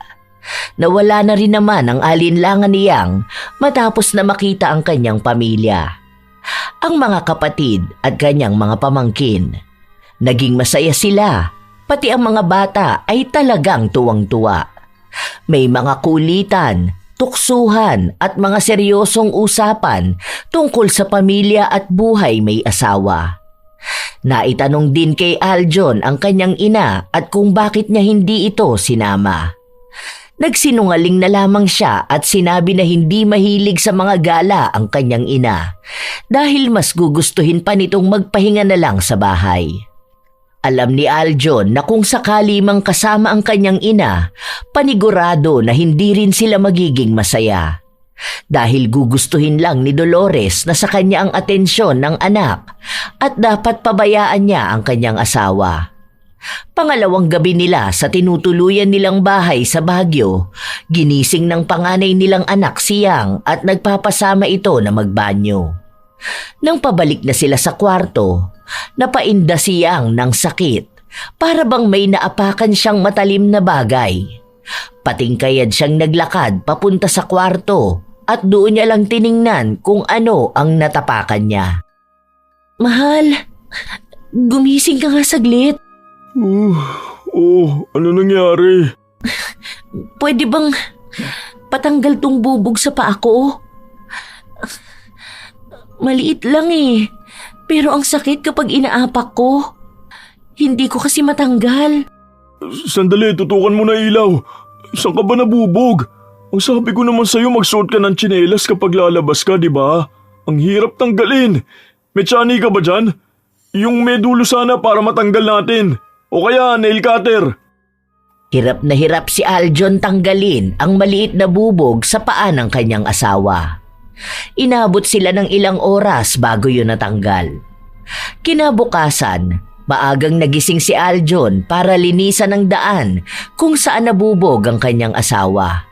Nawala na rin naman ang alinlangan ni Yang matapos na makita ang kanyang pamilya. Ang mga kapatid at kanyang mga pamangkin. Naging masaya sila, pati ang mga bata ay talagang tuwang-tuwa. May mga kulitan, tuksuhan at mga seryosong usapan tungkol sa pamilya at buhay may asawa. Naitanong din kay Aljon ang kanyang ina at kung bakit niya hindi ito sinama. Nagsinungaling na lamang siya at sinabi na hindi mahilig sa mga gala ang kanyang ina dahil mas gugustuhin pa nitong magpahinga na lang sa bahay. Alam ni Aljon na kung sakali mang kasama ang kanyang ina, panigurado na hindi rin sila magiging masaya. Dahil gugustuhin lang ni Dolores na sa kanya ang atensyon ng anak at dapat pabayaan niya ang kanyang asawa. Pangalawang gabi nila sa tinutuluyan nilang bahay sa Baguio, ginising ng panganay nilang anak si Yang at nagpapasama ito na magbanyo. Nang pabalik na sila sa kwarto, napainda si Yang ng sakit para bang may naapakan siyang matalim na bagay. Patingkayad siyang naglakad papunta sa kwarto at doon niya lang tiningnan kung ano ang natapakan niya. Mahal, gumising ka nga saglit. Ano nangyari? Pwede bang patanggal tong bubog sa paa ko? Maliit lang eh. Pero ang sakit kapag inaapak ko. Hindi ko kasi matanggal. Sandali, tutukan mo na ilaw. Saan ka ba nabubog? Ang sabi ko naman sa'yo magsuot ka ng tsinelas kapag lalabas ka, di ba? Ang hirap tanggalin. May tsani ka ba dyan? Yung may dulo sana para matanggal natin. O kaya nail cutter. Hirap na hirap si Aljon tanggalin ang maliit na bubog sa paa ng kanyang asawa. Inabot sila ng ilang oras bago yun natanggal. Kinabukasan, maagang nagising si Aljon para linisan ang daan kung saan nabubog ang kanyang asawa.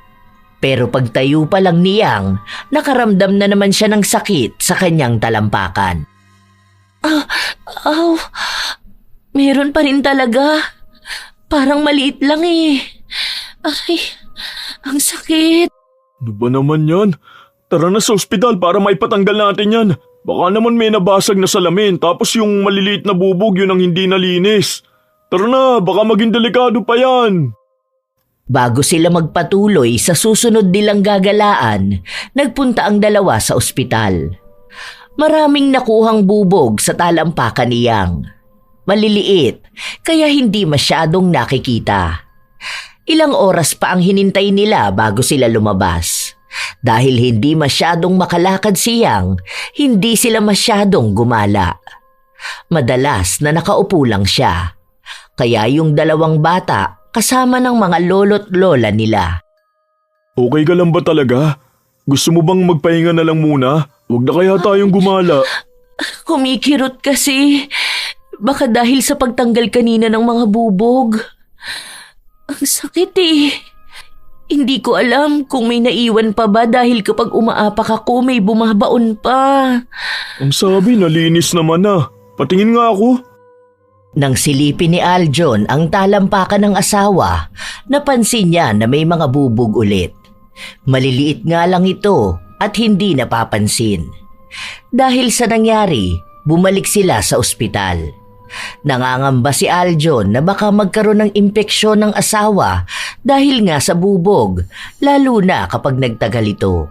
Pero pagtayo pa lang ni Yang, nakaramdam na naman siya ng sakit sa kanyang talampakan. Aw, meron pa rin talaga. Parang maliit lang eh. Ay, ang sakit. Ano ba naman yan? Tara na sa ospital para maipatanggal natin yan. Baka naman may nabasag na salamin tapos yung maliliit na bubog yun ang hindi nalinis. Tara na, baka maging delikado pa yan. Bago sila magpatuloy sa susunod nilang gagalaan, nagpunta ang dalawa sa ospital. Maraming nakuhang bubog sa talampakan ni Yang. Maliliit, kaya hindi masyadong nakikita. Ilang oras pa ang hinintay nila bago sila lumabas. Dahil hindi masyadong makalakad si Yang, hindi sila masyadong gumala. Madalas na nakaupo lang siya. Kaya yung dalawang bata kasama ng mga lolo't lola nila. Okay ka lang ba talaga? Gusto mo bang magpahinga na lang muna? Huwag na kaya tayong gumala. Kumikirot kasi. Baka dahil sa pagtanggal kanina ng mga bubog. Ang sakit eh. Hindi ko alam kung may naiwan pa ba dahil kapag umaapak ako may bumabaon pa. Ang sabi, nalinis naman na. Patingin nga ako. Nang silipin ni Aljon ang talampakan ng asawa, napansin niya na may mga bubog ulit. Maliliit nga lang ito at hindi napapansin. Dahil sa nangyari, bumalik sila sa ospital. Nangangamba si Aljon na baka magkaroon ng impeksyon ng asawa dahil nga sa bubog, lalo na kapag nagtagal ito.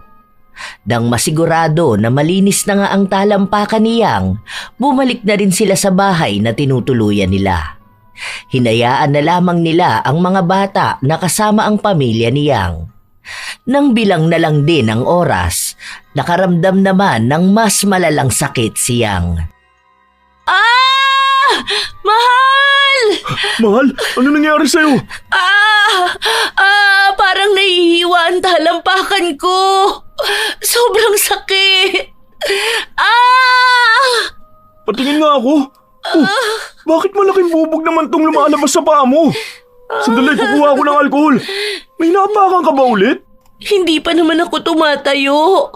Nang masigurado na malinis na nga ang talampakan ni Yang, bumalik na rin sila sa bahay na tinutuluyan nila. Hinayaan na lamang nila ang mga bata na kasama ang pamilya ni Yang. Nang bilang na lang din ang oras, nakaramdam naman ng mas malalang sakit si Yang. Mahal! Mahal, ano nangyari sa'yo? Parang nahihiwa ang talampakan ko. Sobrang sakit. Patingin nga ako. Bakit malaking bubog naman tong lumalabas sa paa mo? Sandali, kukuha ako ng alkohol. May napakan ka ba ulit? Hindi pa naman ako tumatayo.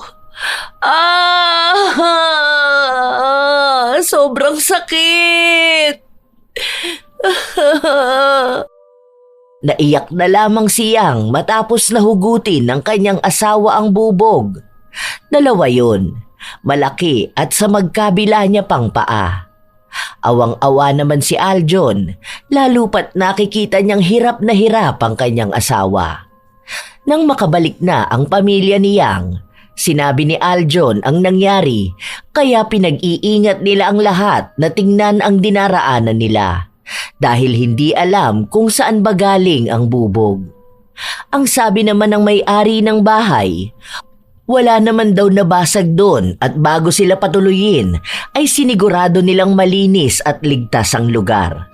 Sobrang sakit. Naiyak na lamang si Yang matapos nahugutin ng kanyang asawa ang bubog. Dalawa yun, malaki at sa magkabila niya pang paa. Awang-awa naman si Aljon, lalo pat nakikita niyang hirap na hirap ang kanyang asawa. Nang makabalik na ang pamilya ni Yang, sinabi ni Aljon ang nangyari kaya pinag-iingat nila ang lahat na tingnan ang dinaraanan nila dahil hindi alam kung saan ba galing ang bubog. Ang sabi naman ng may-ari ng bahay, wala naman daw nabasag doon at bago sila patuluyin ay sinigurado nilang malinis at ligtas ang lugar.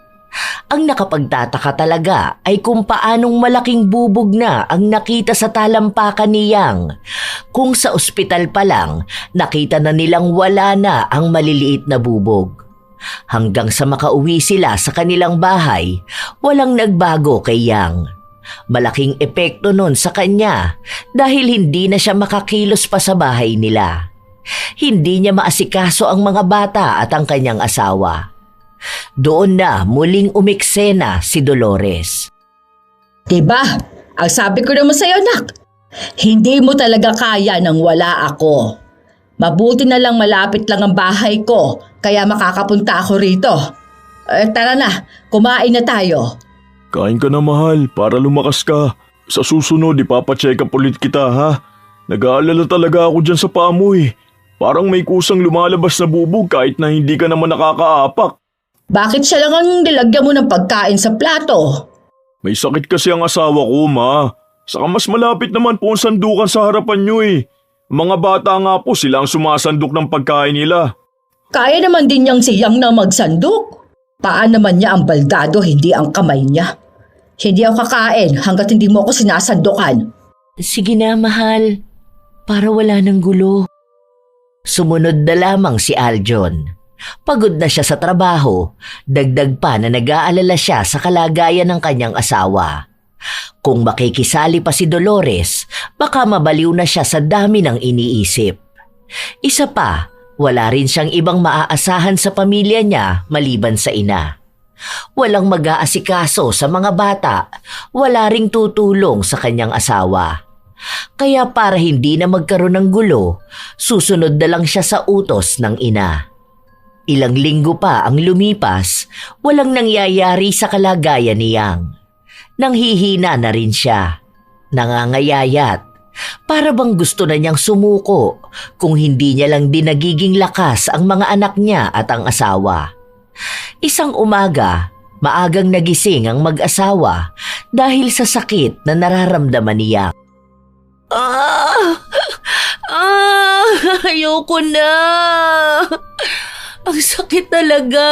Ang nakapagtataka talaga ay kung paanong malaking bubog na ang nakita sa talampakan ni Yang. Kung sa ospital pa lang, nakita na nilang wala na ang maliliit na bubog. Hanggang sa makauwi sila sa kanilang bahay, walang nagbago kay Yang. Malaking epekto nun sa kanya dahil hindi na siya makakilos pa sa bahay nila. Hindi niya maasikaso ang mga bata at ang kanyang asawa. Doon na muling umiksena si Dolores. Diba? Ang sabi ko naman sa'yo, nak. Hindi mo talaga kaya nang wala ako. Mabuti na lang malapit lang ang bahay ko, kaya makakapunta ako rito. Tara na, kumain na tayo. Kain ka na mahal para lumakas ka. Sa susunod, ipapacheck up ulit kita ha. Nag-aalala talaga ako dyan sa paa mo eh. Parang may kusang lumalabas na bubog kahit na hindi ka naman nakakaapak. Bakit siya lang ang nilagyan mo ng pagkain sa plato? May sakit kasi ang asawa ko ma. Saka mas malapit naman po ang sandukan sa harapan nyo eh. Mga bata nga po sila ang sumasandok ng pagkain nila. Kaya naman din niyang siyang na magsandok. Paan naman niya ang baldado, hindi ang kamay niya. Hindi ako kakain hanggat hindi mo ako sinasandukan. Sige na, mahal. Para wala ng gulo. Sumunod na lamang si Aljon. Pagod na siya sa trabaho, dagdag pa na nag-aalala siya sa kalagayan ng kanyang asawa. Kung makikisali pa si Dolores, baka mabaliw na siya sa dami ng iniisip. Isa pa, Wala rin siyang ibang maaasahan sa pamilya niya maliban sa ina. Walang mag-aasikaso sa mga bata, wala ring tutulong sa kanyang asawa. Kaya para hindi na magkaroon ng gulo, susunod na lang siya sa utos ng ina. Ilang linggo pa ang lumipas, walang nangyayari sa kalagayan ni Yang. Nanghihina na rin siya, nangangayayat, para bang gusto na niyang sumuko kung hindi niya lang din nagiging lakas ang mga anak niya at ang asawa. Isang umaga, maagang nagising ang mag-asawa dahil sa sakit na nararamdaman niya. Ayoko na. Ang sakit talaga.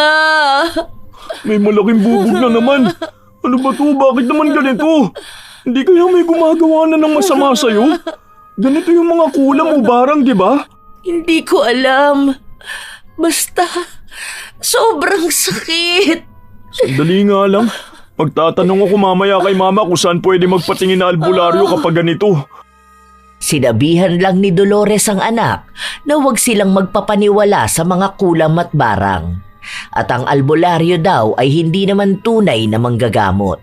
May malaking bubog na naman. Ano ba to? Bakit naman ganito? Hindi kaya may gumagawa na ng masama sa'yo? Ganito yung mga kulam o barang, di ba? Hindi ko alam. Basta, sobrang sakit. Sandali nga lang. Magtatanong ako mamaya kay mama kung saan pwede magpatingin na albularyo kapag ganito. Sinabihan lang ni Dolores ang anak na huwag silang magpapaniwala sa mga kulam at barang. At ang albularyo daw ay hindi naman tunay na manggagamot.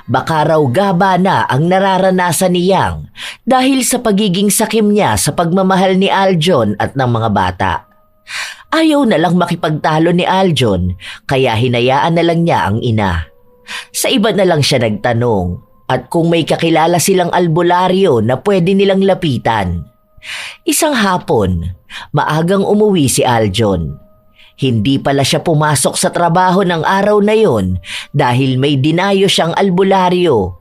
Baka raw gaba na ang nararanasan ni Yang dahil sa pagiging sakim niya sa pagmamahal ni Aljon at ng mga bata. Ayaw na lang makipagtalo ni Aljon kaya hinayaan na lang niya ang ina. Sa iba na lang siya nagtanong at kung may kakilala silang albularyo na pwede nilang lapitan. Isang hapon, maagang umuwi si Aljon. Hindi pala siya pumasok sa trabaho ng araw na yon dahil may dinayo siyang albularyo.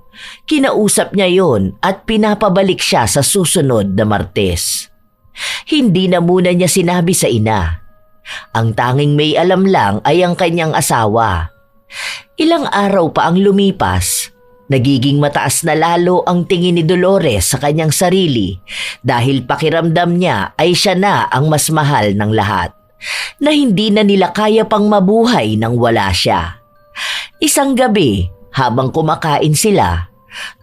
Kinausap niya yon at pinapabalik siya sa susunod na Martes. Hindi na muna niya sinabi sa ina. Ang tanging may alam lang ay ang kanyang asawa. Ilang araw pa ang lumipas, nagiging mataas na lalo ang tingin ni Dolores sa kanyang sarili dahil pakiramdam niya ay siya na ang mas mahal ng lahat. Na hindi na nila kaya pang mabuhay nang wala siya. Isang gabi, habang kumakain sila,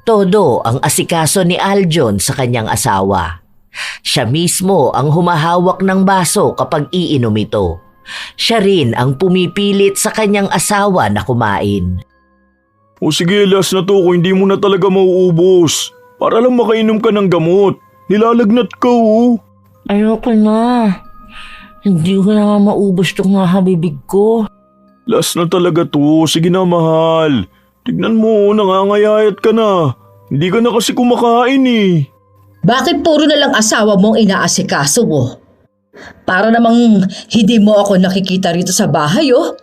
todo ang asikaso ni Aljon sa kanyang asawa. Siya mismo ang humahawak ng baso kapag iinom ito. Siya rin ang pumipilit sa kanyang asawa na kumain. O sige, last na to kung hindi mo na talaga mauubos. Para lang makainom ka ng gamot. Nilalagnat ka oh. Ayoko na. Hindi ko na nga maubos itong habibig ko. Last na talaga to. Sige na mahal. Tignan mo, nangangayayat ka na. Hindi ka na kasi kumakain eh. Bakit puro na lang asawa mong inaasikaso mo? Para namang hindi mo ako nakikita rito sa bahay oh.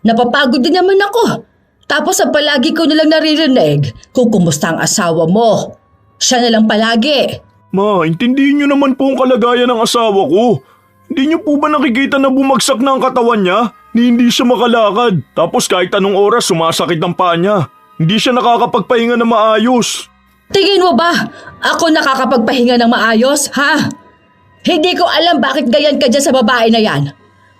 Napapagod din naman ako. Tapos ang palagi ko nalang naririnig kung kumusta ang asawa mo. Siya na lang palagi. Ma, intindihin niyo naman po ang kalagayan ng asawa ko. Hindi niyo po ba nakikita na bumagsak na ang katawan niya? Ni hindi siya makalakad. Tapos kahit anong oras sumasakit ang paa niya. Hindi siya nakakapagpahinga na maayos. Tingin mo ba ako nakakapagpahinga ng maayos, ha? Hindi ko alam bakit ganyan ka dyan sa babae na yan.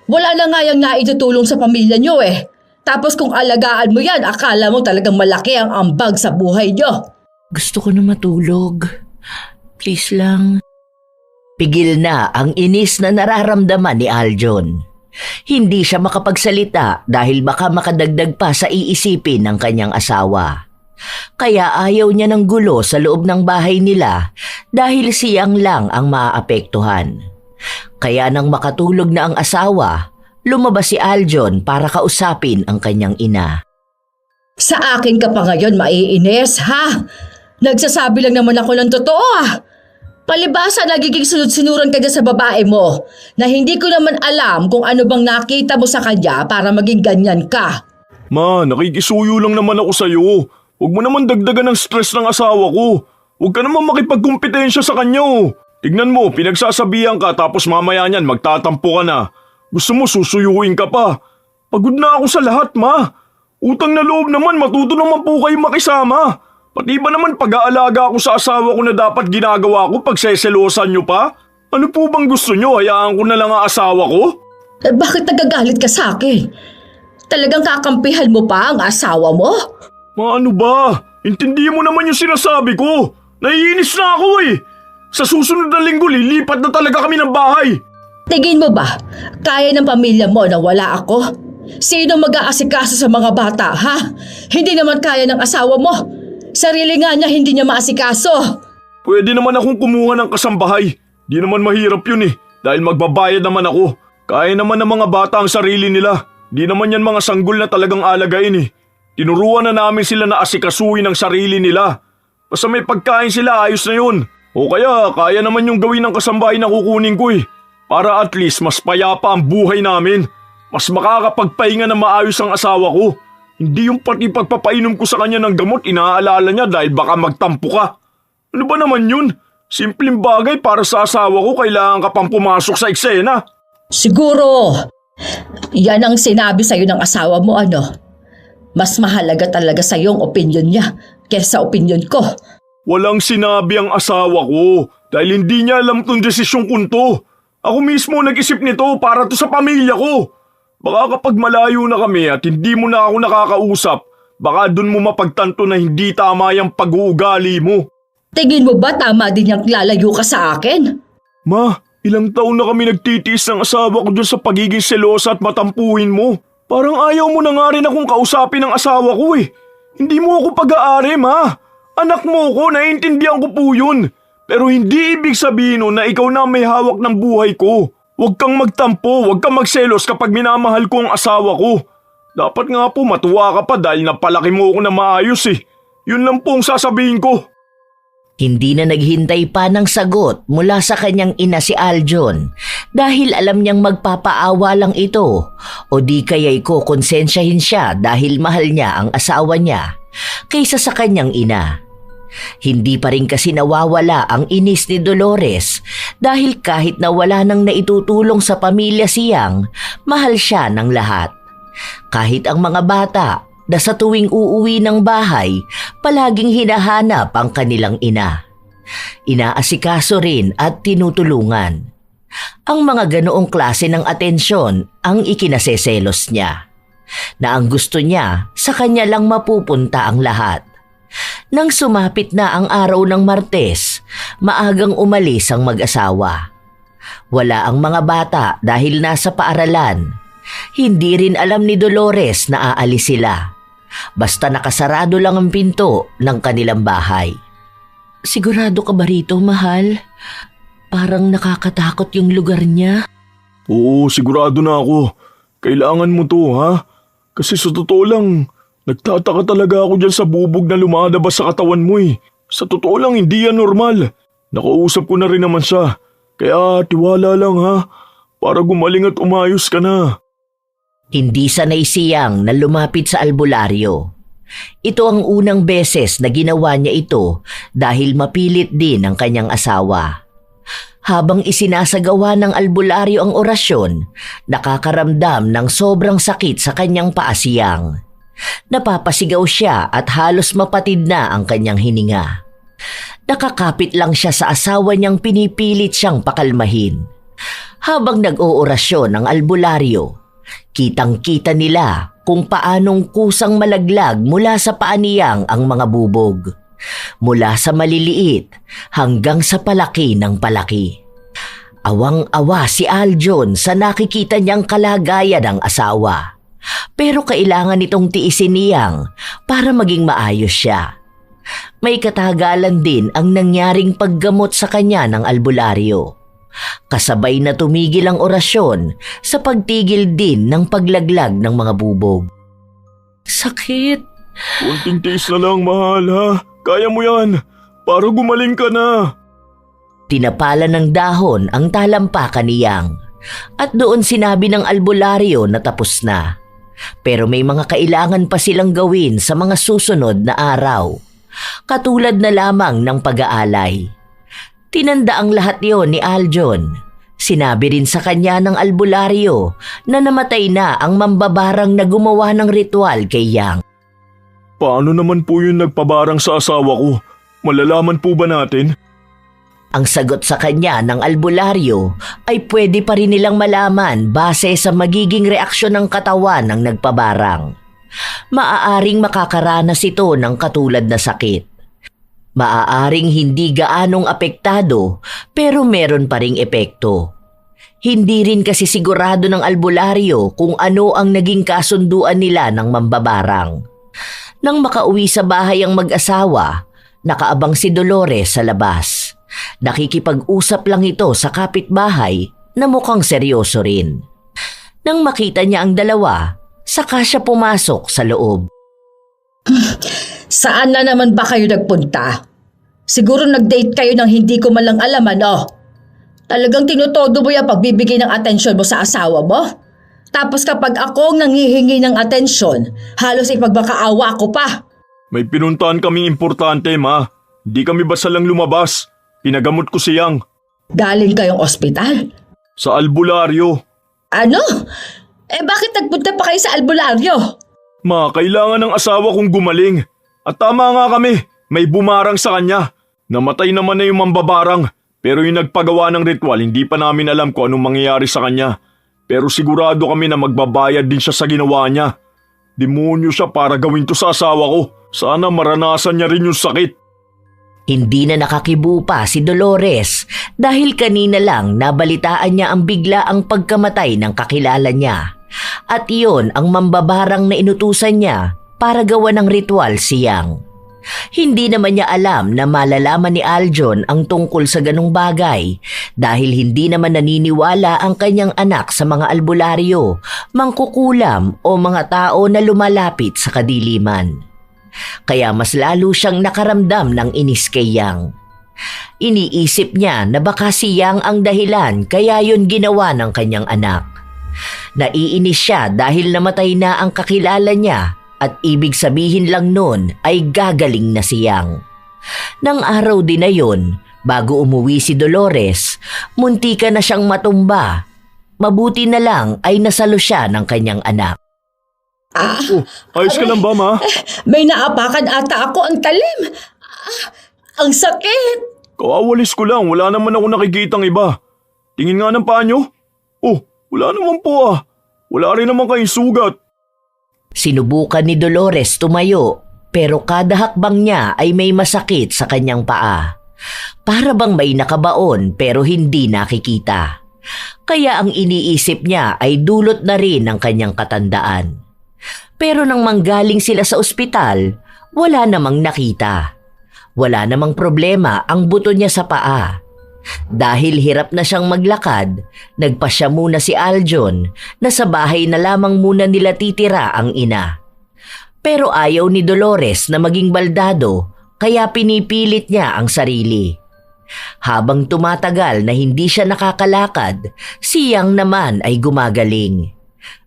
Wala na nga yung naitutulong sa pamilya niyo eh. Tapos kung alagaan mo yan, akala mo talagang malaki ang ambag sa buhay niyo. Gusto ko na matulog. Please lang. Pigil na ang inis na nararamdaman ni Aljon. Hindi siya makapagsalita dahil baka makadagdag pa sa iisipin ng kanyang asawa. Kaya ayaw niya ng gulo sa loob ng bahay nila dahil siyang lang ang maaapektuhan. Kaya nang makatulog na ang asawa, lumabas si Aljon para kausapin ang kanyang ina. Sa akin ka pa ngayon maiinis, ha? Nagsasabi lang naman ako ng totoo ah. Palibasa nagiging sunod-sinuran ka dyan sa babae mo na hindi ko naman alam kung ano bang nakita mo sa kanya para maging ganyan ka. Ma, nakikisuyo lang naman ako sa'yo. Huwag mo naman dagdagan ng stress ng asawa ko. Huwag ka naman makipagkumpetensya sa kanya oh. Tignan mo, pinagsasabihan ka tapos mamaya niyan magtatampo ka na. Gusto mo susuyuin ka pa. Pagod na ako sa lahat, ma. Utang na loob naman, matuto naman po kayo makisama. Pati ba naman pag-aalaga ako sa asawa ko na dapat ginagawa ko pag seselosan nyo pa? Ano po bang gusto nyo? Hayaan ko na lang ang asawa ko? Bakit nagagalit ka sa akin? Talagang kakampihan mo pa ang asawa mo? Ano ba? Intindihin mo naman yung sinasabi ko. Naiinis na ako eh. Sa susunod na linggo lilipat na talaga kami ng bahay. Tingin mo ba, kaya ng pamilya mo na wala ako? Sino mag-aasikaso sa mga bata, ha? Hindi naman kaya ng asawa mo. Sarili nga niya hindi niya maasikaso. Pwede naman akong kumuha ng kasambahay. Di naman mahirap yun dahil magbabayad naman ako. Kaya naman ng mga bata ang sarili nila. Di naman yan mga sanggol na talagang alagain Tinuruan na namin sila na asikasuhin ang sarili nila. Basta may pagkain sila, ayos na yun. O kaya naman yung gawin ng kasambahay na kukunin ko Para at least mas payapa ang buhay namin. Mas makakapagpahinga na maayos ang asawa ko. Hindi yung pati pagpapainom ko sa kanya ng gamot inaalala niya dahil baka magtampo ka. Ano ba naman yun? Simpleng bagay para sa asawa ko kailangan ka pang pumasok sa eksena. Siguro, yan ang sinabi sa'yo ng asawa mo Mas mahalaga talaga sa'yo ang opinyon niya kesa opinyon ko. Walang sinabi ang asawa ko dahil hindi niya alam tong desisyon ko to. Ako mismo nag-isip nito para to sa pamilya ko. Baka kapag malayo na kami at hindi mo na ako nakakausap, baka dun mo mapagtanto na hindi tama yung pag-uugali mo. Tingin mo ba tama din yung lalayo ka sa akin? Ma, ilang taon na kami nagtitiis ng asawa ko dun sa pagiging selosa at matampuhin mo. Parang ayaw mo na nga rin akong kausapin ng asawa ko Hindi mo ako pag-aari, ma. Anak mo ko, naiintindihan ko po yun. Pero hindi ibig sabihin na ikaw na may hawak ng buhay ko. Huwag kang magtampo, huwag kang magselos kapag minamahal ko ang asawa ko. Dapat nga po matuwa ka pa dahil napalaki mo ako na maayos Yun lang po ang sasabihin ko. Hindi na naghintay pa ng sagot mula sa kanyang ina si Aljon dahil alam niyang magpapaawa lang ito o di kaya'y kukonsensyahin siya dahil mahal niya ang asawa niya kaysa sa kanyang ina. Hindi pa rin kasi nawawala ang inis ni Dolores dahil kahit na wala nang naitutulong sa pamilya siyang, mahal siya ng lahat. Kahit ang mga bata na sa tuwing uuwi ng bahay, palaging hinahanap ang kanilang ina. Inaasikaso rin at tinutulungan. Ang mga ganoong klase ng atensyon ang ikinaseselos niya, na ang gusto niya sa kanya lang mapupunta ang lahat. Nang sumapit na ang araw ng Martes, maagang umalis ang mag-asawa. Wala ang mga bata dahil nasa paaralan. Hindi rin alam ni Dolores na aalis sila. Basta nakasarado lang ang pinto ng kanilang bahay. Sigurado ka ba rito, mahal? Parang nakakatakot yung lugar niya. Oo, sigurado na ako. Kailangan mo to, ha? Kasi sa totoo lang, nagtataka talaga ako dyan sa bubog na lumalabas sa katawan mo Sa totoo lang, hindi yan normal. Nakausap ko na rin naman siya. Kaya tiwala lang ha, para gumaling at umayos ka na. Hindi sanay siyang na lumapit sa albularyo. Ito ang unang beses na ginawa niya ito dahil mapilit din ang kanyang asawa. Habang isinasagawa ng albularyo ang orasyon, nakakaramdam ng sobrang sakit sa kanyang paasiyang. Napapasigaw siya at halos mapatid na ang kanyang hininga. Nakakapit lang siya sa asawa niyang pinipilit siyang pakalmahin. Habang nag-oorasyon ang albularyo, kitang-kita nila kung paanong kusang malaglag mula sa paa niyang ang mga bubog. Mula sa maliliit hanggang sa palaki ng palaki. Awang-awa si Aljon sa nakikita niyang kalagayan ng asawa. Pero kailangan itong tiisin niyang para maging maayos siya. May katagalan din ang nangyaring paggamot sa kanya ng albularyo. Kasabay na tumigil ang orasyon sa pagtigil din ng paglaglag ng mga bubog. Sakit. Kunting tiis na lang, mahal ha. Kaya mo yan. Para gumaling ka na. Tinapalan ng dahon ang talampakan niyang at doon sinabi ng albularyo na tapos na. Pero may mga kailangan pa silang gawin sa mga susunod na araw. Katulad na lamang ng pag-aalay. Tinanda ang lahat yon ni Aljon. Sinabi rin sa kanya ng albularyo na namatay na ang mambabarang na gumawa ng ritual kay Yang. Paano naman po yung nagpabarang sa asawa ko? Malalaman po ba natin? Ang sagot sa kanya ng albularyo ay pwede pa rin nilang malaman base sa magiging reaksyon ng katawan ng nagpabarang. Maaaring makakaranas ito ng katulad na sakit. Maaaring hindi gaanong apektado pero meron pa ring epekto. Hindi rin kasi sigurado ng albularyo kung ano ang naging kasunduan nila ng mambabarang. Nang makauwi sa bahay ang mag-asawa, nakaabang si Dolores sa labas. Nakikipag-usap lang ito sa kapitbahay na mukhang seryoso rin. Nang makita niya ang dalawa, saka siya pumasok sa loob. Saan na naman ba kayo nagpunta? Siguro nag-date kayo nang hindi ko man lang alaman, oh. Talagang tinutodo mo yung pagbibigay ng atensyon mo sa asawa mo? Tapos kapag ako ang nangihingi ng atensyon, halos ipagmakaawa ako pa. May pinuntahan kaming importante, ma. Di kami basta lang lumabas. Pinagamot ko siyang. Galing kayong ospital? Sa albularyo. Ano? Bakit nagpunta pa kayo sa albularyo? Ma, kailangan ng asawa kong gumaling. At tama nga kami, may bumarang sa kanya. Namatay naman na yung mambabarang. Pero yung nagpagawa ng ritual, hindi pa namin alam kung anong mangyayari sa kanya. Pero sigurado kami na magbabayad din siya sa ginawa niya. Demonyo siya para gawin to sa asawa ko. Sana maranasan niya rin yung sakit. Hindi na nakakibo pa si Dolores dahil kanina lang nabalitaan niya ang biglaang pagkamatay ng kakilala niya. At iyon ang mambabarang na inutusan niya para gawa ng ritual siyang. Hindi naman niya alam na malalaman ni Aljon ang tungkol sa ganung bagay dahil hindi naman naniniwala ang kanyang anak sa mga albularyo, mangkukulam o mga tao na lumalapit sa kadiliman. Kaya mas lalo siyang nakaramdam ng inis kay Yang. Iniisip niya na baka si Yang ang dahilan kaya yun ginawa ng kanyang anak. Naiinis siya dahil namatay na ang kakilala niya at ibig sabihin lang nun ay gagaling na si Yang. Nang araw din na yun, bago umuwi si Dolores, muntika na siyang matumba. Mabuti na lang ay nasalo siya ng kanyang anak. Ayos ka lang ba, ma? May naapakan ata ako, ang talim. Ang sakit. Kawawalis ko lang, wala naman ako nakikitang iba. Tingin nga ng paa niyo. Wala naman po ah. Wala rin naman kayong sugat. Sinubukan ni Dolores tumayo pero kada hakbang niya ay may masakit sa kanyang paa. Para bang may nakabaon pero hindi nakikita. Kaya ang iniisip niya ay dulot na rin ng kanyang katandaan. Pero nang manggaling sila sa ospital, wala namang nakita. Wala namang problema ang buto niya sa paa. Dahil hirap na siyang maglakad, nagpasya muna si Aljon na sa bahay na lamang muna nila titira ang ina. Pero ayaw ni Dolores na maging baldado kaya pinipilit niya ang sarili. Habang tumatagal na hindi siya nakakalakad, si Yang naman ay gumagaling.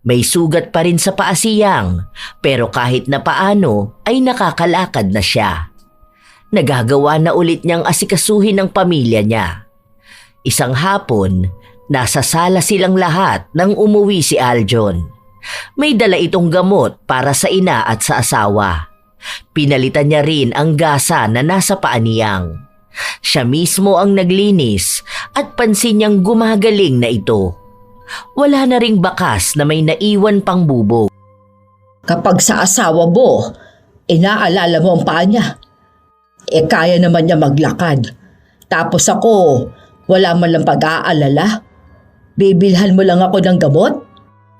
May sugat pa rin sa paa si Yang, pero kahit na paano ay nakakalakad na siya. Nagagawa na ulit niyang asikasuhin ang pamilya niya. Isang hapon, nasa sala silang lahat nang umuwi si Aljon. May dala itong gamot para sa ina at sa asawa. Pinalitan niya rin ang gasa na nasa paa ni Yang. Siya mismo ang naglinis at pansin niyang gumagaling na ito. Wala na ring bakas na may naiwan pang bubog. Kapag sa asawa mo, inaalala mo ang paa niya. Kaya naman niya maglakad. Tapos ako, wala man lang pag-aalala. Bibilhan mo lang ako ng gamot?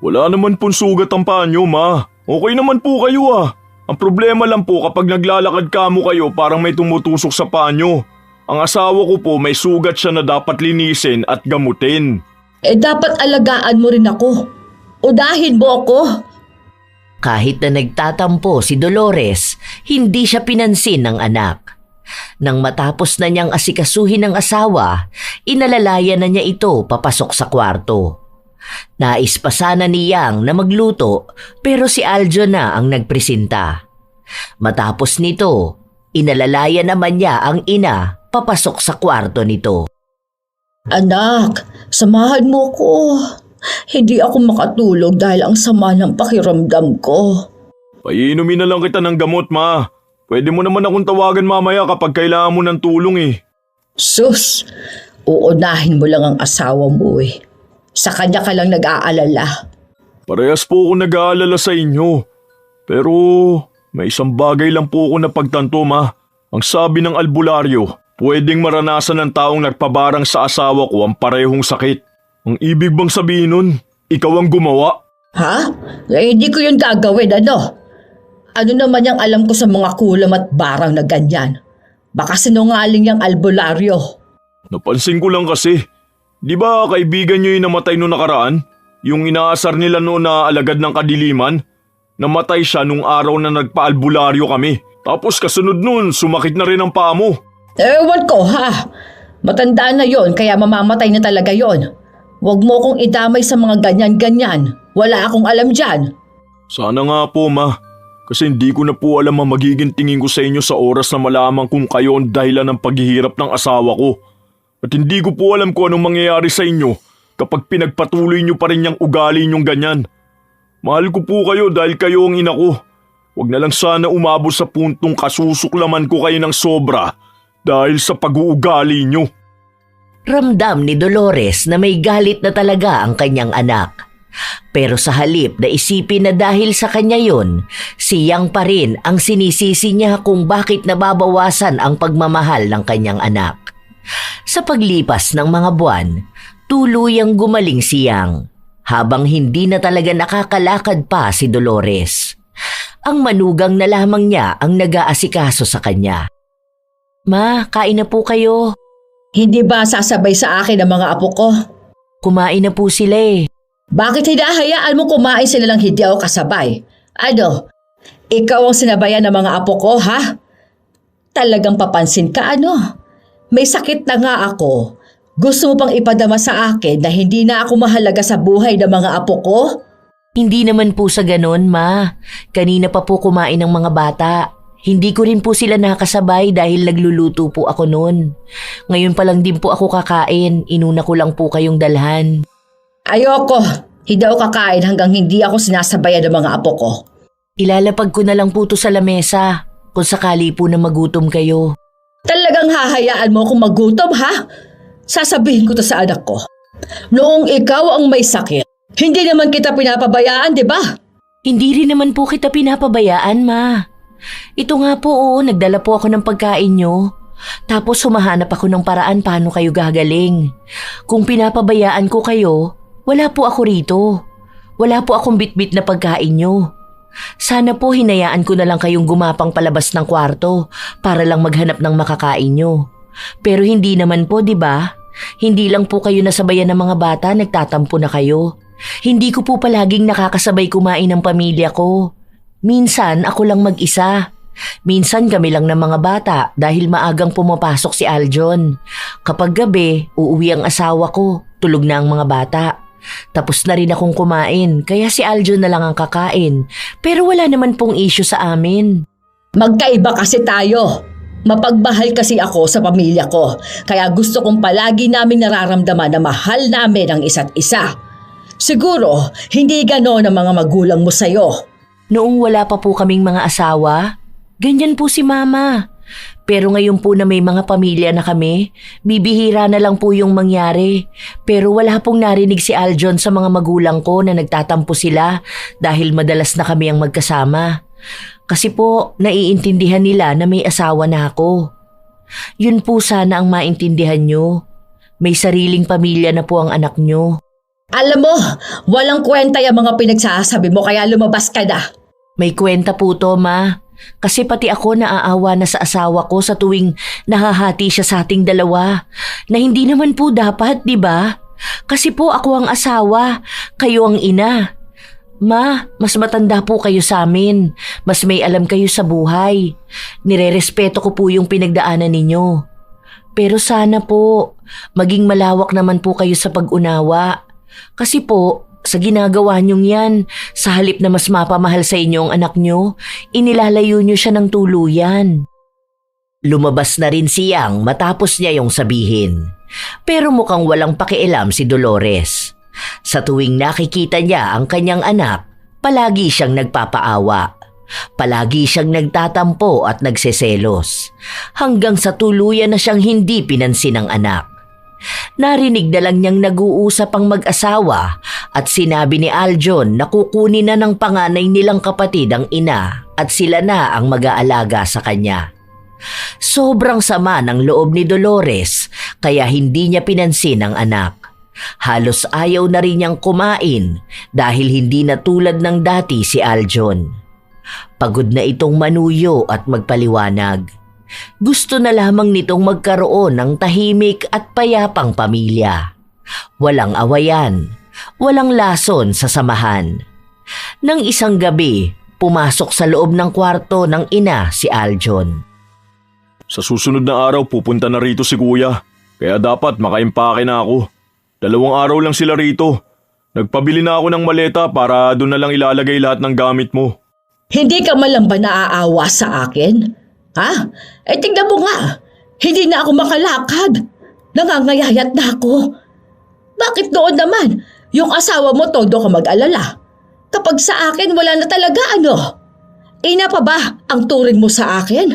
Wala naman pong sugat ang paa niyo, ma. Okay naman po kayo ah. Ang problema lang po kapag naglalakad kamo kayo parang may tumutusok sa paa niyo. Ang asawa ko po may sugat siya na dapat linisin at gamutin. Dapat alagaan mo rin ako. Unahin mo ako. Kahit na nagtatampo si Dolores, hindi siya pinansin ng anak. Nang matapos na niyang asikasuhin ng asawa, inalalayan na niya ito papasok sa kwarto. Nais pa sana ni Yang na magluto pero si Aljon na ang nagpresenta. Matapos nito, inalalayan naman niya ang ina papasok sa kwarto nito. Anak, samahan mo ko. Hindi ako makatulog dahil ang sama ng pakiramdam ko. Paiinumin na lang kita ng gamot, ma. Pwede mo naman akong tawagan mamaya kapag kailangan mo ng tulong eh. Sus, uunahin mo lang ang asawa mo eh. Sa kanya ka lang nag-aalala. Parehas po ako nag-aalala sa inyo. Pero may isang bagay lang po ako napagtanto, ma. Ang sabi ng albularyo, pwedeng maranasan ng taong nagpabarang sa asawa ko ang parehong sakit. Ang ibig bang sabihin nun, ikaw ang gumawa? Ha? Hindi ko yun gagawin, ano? Ano naman yung alam ko sa mga kulam at barang na ganyan? Baka sinungaling yung albularyo. Napansin ko lang kasi, di ba kaibigan nyo yung namatay noong nakaraan? Yung inaasar nila noon na alagad ng kadiliman? Namatay siya nung araw na nagpa-albularyo kami. Tapos kasunod nun, sumakit na rin ang paa mo. Ewan ko, ha? Matanda na yon, kaya mamamatay na talaga yon. Huwag mo kong idamay sa mga ganyan-ganyan. Wala akong alam dyan. Sana nga po, ma. Kasi hindi ko na po alam ang magiging tingin ko sa inyo sa oras na malaman kung kayo ang dahilan ng paghihirap ng asawa ko. At hindi ko po alam kung anong mangyayari sa inyo kapag pinagpatuloy nyo pa rin yung ugali nyong ganyan. Mahal ko po kayo dahil kayo ang ina ko. Huwag na lang sana umabot sa puntong kasusuklaman ko kayo ng sobra dahil sa pag-uugali nyo. Ramdam ni Dolores na may galit na talaga ang kanyang anak. Pero sa halip na isipin na dahil sa kanya yon, siyang pa rin ang sinisisi niya kung bakit nababawasan ang pagmamahal ng kanyang anak. Sa paglipas ng mga buwan, tuluyang gumaling siyang habang hindi na talaga nakakalakad pa si Dolores. Ang manugang na lamang niya ang nag-aasikaso sa kanya. Ma, kain na po kayo. Hindi ba sasabay sa akin ang mga apo ko? Kumain na po sila eh. Bakit hinahayaan mo kumain sila lang hindi ako kasabay? Ano? Ikaw ang sinabayan ng mga apo ko, ha? Talagang papansin ka, ano? May sakit na nga ako. Gusto mo pang ipadama sa akin na hindi na ako mahalaga sa buhay ng mga apo ko? Hindi naman po sa ganon, ma. Kanina pa po kumain ng mga bata. Hindi ko rin po sila nakasabay dahil nagluluto po ako noon. Ngayon pa lang din po ako kakain. Inuna ko lang po kayong dalhan. Ayoko. Hindi ako kakain hanggang hindi ako sinasabayan ng mga apo ko. Ilalapag ko na lang po to sa lamesa kung sakali po na magutom kayo. Talagang hahayaan mo akong magutom, ha? Sasabihin ko to sa anak ko. Noong ikaw ang may sakit, hindi naman kita pinapabayaan, di ba? Hindi rin naman po kita pinapabayaan, ma. Ito nga po, oo, nagdala po ako ng pagkain nyo. Tapos humahanap ako ng paraan paano kayo gagaling. Kung pinapabayaan ko kayo, wala po ako rito. Wala po akong bitbit na pagkain nyo. Sana po hinayaan ko na lang kayong gumapang palabas ng kwarto para lang maghanap ng makakain nyo. Pero hindi naman po, di ba? Hindi lang po kayo nasabayan ng mga bata, nagtatampo na kayo. Hindi ko po palaging nakakasabay kumain ng pamilya ko. Minsan ako lang mag-isa. Minsan kami lang ng mga bata dahil maagang pumapasok si Aljon. Kapag gabi, uuwi ang asawa ko, tulog na ang mga bata. Tapos na rin akong kumain, kaya si Aljon na lang ang kakain. Pero wala naman pong issue sa amin. Magkaiba kasi tayo. Mapagmahal kasi ako sa pamilya ko. Kaya gusto kong palagi namin nararamdaman na mahal namin ang isa't isa. Siguro, hindi gano'n ang mga magulang mo sa'yo. Noong wala pa po kaming mga asawa, ganyan po si Mama. Pero ngayon po na may mga pamilya na kami, bibihira na lang po yung mangyari. Pero wala pong narinig si Aljon sa mga magulang ko na nagtatampo sila dahil madalas na kami ang magkasama. Kasi po, naiintindihan nila na may asawa na ako. Yun po sana ang maintindihan nyo. May sariling pamilya na po ang anak nyo. Alam mo, walang kwenta yung mga pinagsasabi mo kaya lumabas ka na. May kwenta po to, Ma. Kasi pati ako naaawa na sa asawa ko sa tuwing nahahati siya sa ating dalawa. Na hindi naman po dapat, di ba? Kasi po ako ang asawa, kayo ang ina. Ma, mas matanda po kayo sa amin. Mas may alam kayo sa buhay. Nirerespeto ko po yung pinagdaanan ninyo. Pero sana po, maging malawak naman po kayo sa pag-unawa. Kasi po, sa ginagawa niyong yan, sa halip na mas mapamahal sa inyo ang anak niyo, inilalayo niyo siya ng tuluyan. Lumabas na rin siyang matapos niya yung sabihin. Pero mukhang walang pakialam si Dolores. Sa tuwing nakikita niya ang kanyang anak, palagi siyang nagpapaawa. Palagi siyang nagtatampo at nagseselos. Hanggang sa tuluyan na siyang hindi pinansin ng anak. Narinig na lang niyang nag-uusap ang mag-asawa at sinabi ni Aljon na kukunin na ng panganay nilang kapatid ang ina at sila na ang mag-aalaga sa kanya. Sobrang sama ng loob ni Dolores kaya hindi niya pinansin ang anak. Halos ayaw na rin niyang kumain dahil hindi na tulad ng dati si Aljon. Pagod na itong manuyo at magpaliwanag. Gusto na lamang nitong magkaroon ng tahimik at payapang pamilya. Walang awayan, walang lason sa samahan. Nang isang gabi, pumasok sa loob ng kwarto ng ina si Aljon. Sa susunod na araw pupunta na rito si kuya, kaya dapat makaimpake na ako. 2 araw lang sila rito. Nagpabili na ako ng maleta para doon na lang ilalagay lahat ng gamit mo. Hindi ka man lang ba naaawa sa akin? Ha? Tignan mo nga. Hindi na ako makalakad. Nangangayayat na ako. Bakit noon naman? Yung asawa mo todo ka mag-alala. Kapag sa akin wala na talaga ano? Ina pa ba ang turing mo sa akin?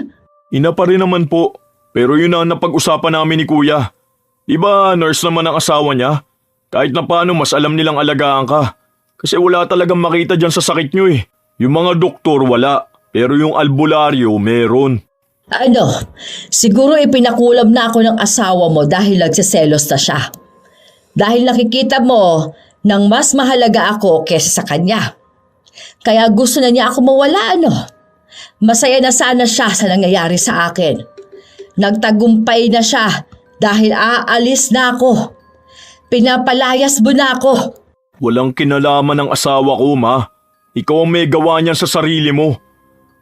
Ina pa rin naman po, pero yun ang napag-usapan namin ni kuya. Diba nurse naman ang asawa niya? Kahit na paano mas alam nilang alagaan ka. Kasi wala talagang makita dyan sa sakit nyo eh. Yung mga doktor wala, pero yung albularyo meron. Ano, siguro ipinakulam na ako ng asawa mo dahil nagsiselos na siya. Dahil nakikita mo nang mas mahalaga ako kesa sa kanya. Kaya gusto na niya ako mawala ano. Masaya na sana siya sa nangyayari sa akin. Nagtagumpay na siya dahil aalis na ako. Pinapalayas mo na ako. Walang kinalaman ng asawa ko, ma. Ikaw ang may gawa niyan sa sarili mo.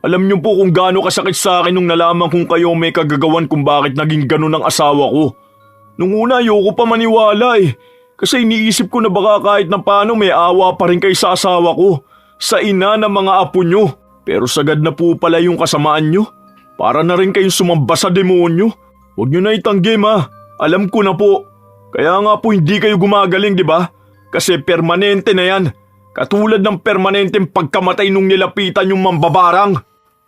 Alam niyo po kung gaano kasakit sa akin nung nalaman kong kayo may kagagawan kung bakit naging ganun ang asawa ko. Nung una ayoko pa maniwala eh. Kasi iniisip ko na baka kahit na paano may awa pa rin kayo sa asawa ko. Sa ina ng mga apo nyo. Pero sagad na po pala yung kasamaan nyo. Para na rin kayong sumamba sa demonyo. Huwag nyo na itanggi, ma. Alam ko na po. Kaya nga po hindi kayo gumagaling, di ba? Kasi permanente na yan. Katulad ng permanenteng pagkamatay nung nilapitan yung mambabarang.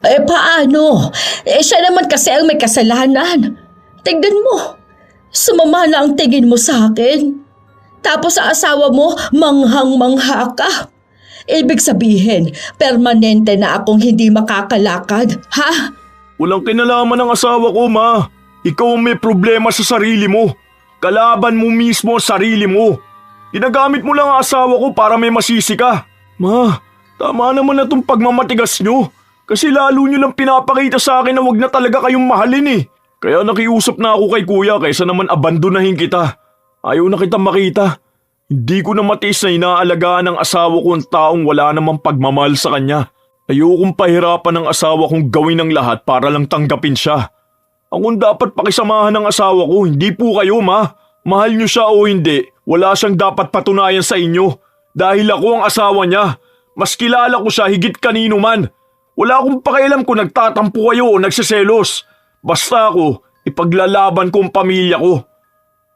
Paano? Siya naman kasi ang may kasalanan. Tignan mo. Sumama na ang tingin mo sa akin. Tapos sa asawa mo, manghang-mangha ka. Ibig sabihin, permanente na akong hindi makakalakad, ha? Walang kinalaman ng asawa ko, ma. Ikaw ang may problema sa sarili mo. Kalaban mo mismo ang sarili mo. Ginagamit mo lang ang asawa ko para may masisi ka. Ma, tama naman na itong pagmamatigas nyo. Kasi lalo nyo lang pinapakita sa akin na wag na talaga kayong mahalin eh. Kaya nakiusap na ako kay kuya kaysa naman abandonahin kita. Ayaw na kitang makita. Hindi ko na matiis na inaalagaan ng asawa ko ang taong wala namang pagmamahal sa kanya. Ayokong pahirapan ng asawa kong gawin ang lahat para lang tanggapin siya. Akong dapat pakisamahan ng asawa ko, hindi po kayo, ma. Mahal niyo siya o hindi, wala siyang dapat patunayan sa inyo. Dahil ako ang asawa niya. Mas kilala ko siya higit kanino man. Wala akong pakialam kung nagtatampo kayo o nagsiselos. Basta ako, ipaglalaban ko ang pamilya ko.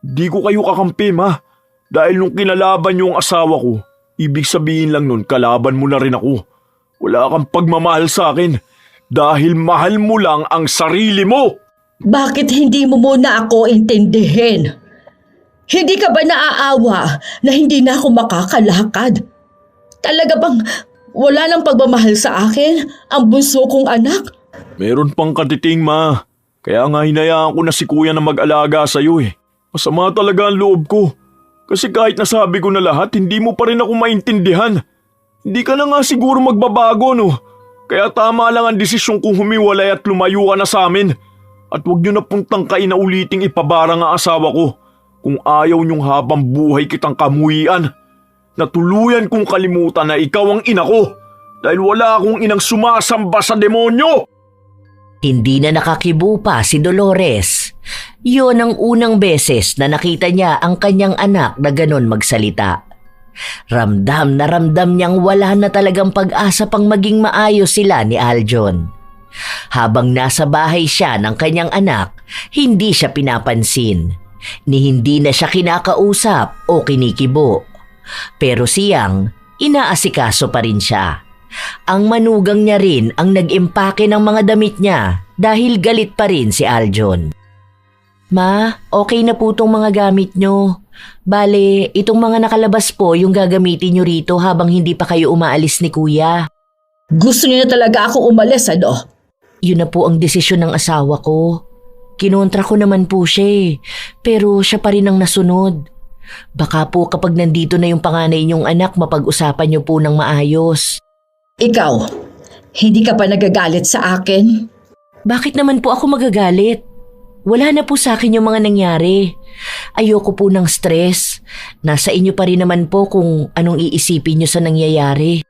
Di ko kayo kakampi, ma. Dahil nung kinalaban niyo ang asawa ko, ibig sabihin lang nun kalaban mo na rin ako. Wala kang pagmamahal sa akin dahil mahal mo lang ang sarili mo. Bakit hindi mo muna ako intindihin? Hindi ka ba naaawa na hindi na ako makakalakad? Talaga bang wala nang pagmamahal sa akin ang bunso kong anak? Meron pang katiting, ma. Kaya nga hinayaan ko na si kuya na mag-alaga sa'yo eh. Masama talaga ang loob ko. Kasi kahit nasabi ko na lahat, hindi mo pa rin ako maintindihan. Hindi ka na nga siguro magbabago, no? Kaya tama lang ang desisyon kong humiwalay at lumayo ka na sa amin. At huwag niyo na puntang kainauliting ipabarang ang asawa ko kung ayaw niyong habang buhay kitang kamuhian. Natuluyan kong kalimutan na ikaw ang ina ko dahil wala akong inang sumasamba sa demonyo. Hindi na nakakibo pa si Dolores. Yun ang unang beses na nakita niya ang kanyang anak na ganon magsalita. Ramdam na ramdam niyang wala na talagang pag-asa pang maging maayos sila ni Aljon. Habang nasa bahay siya ng kanyang anak, hindi siya pinapansin, ni hindi na siya kinakausap o kinikibo. Pero siyang, inaasikaso pa rin siya. Ang manugang niya rin ang nag-impake ng mga damit niya dahil galit pa rin si Aljon. Ma, okay na po itong mga gamit nyo. Bale, itong mga nakalabas po yung gagamitin nyo rito habang hindi pa kayo umaalis ni kuya. Gusto niyo na talaga ako umalis, ano? Yun na po ang desisyon ng asawa ko. Kinontra ko naman po siya eh, pero siya pa rin ang nasunod. Baka po kapag nandito na yung panganay niyong anak, mapag-usapan niyo po ng maayos. Ikaw, hindi ka pa nagagalit sa akin? Bakit naman po ako magagalit? Wala na po sa akin yung mga nangyari. Ayoko po ng stress. Nasa inyo pa rin naman po kung anong iisipin niyo sa nangyayari.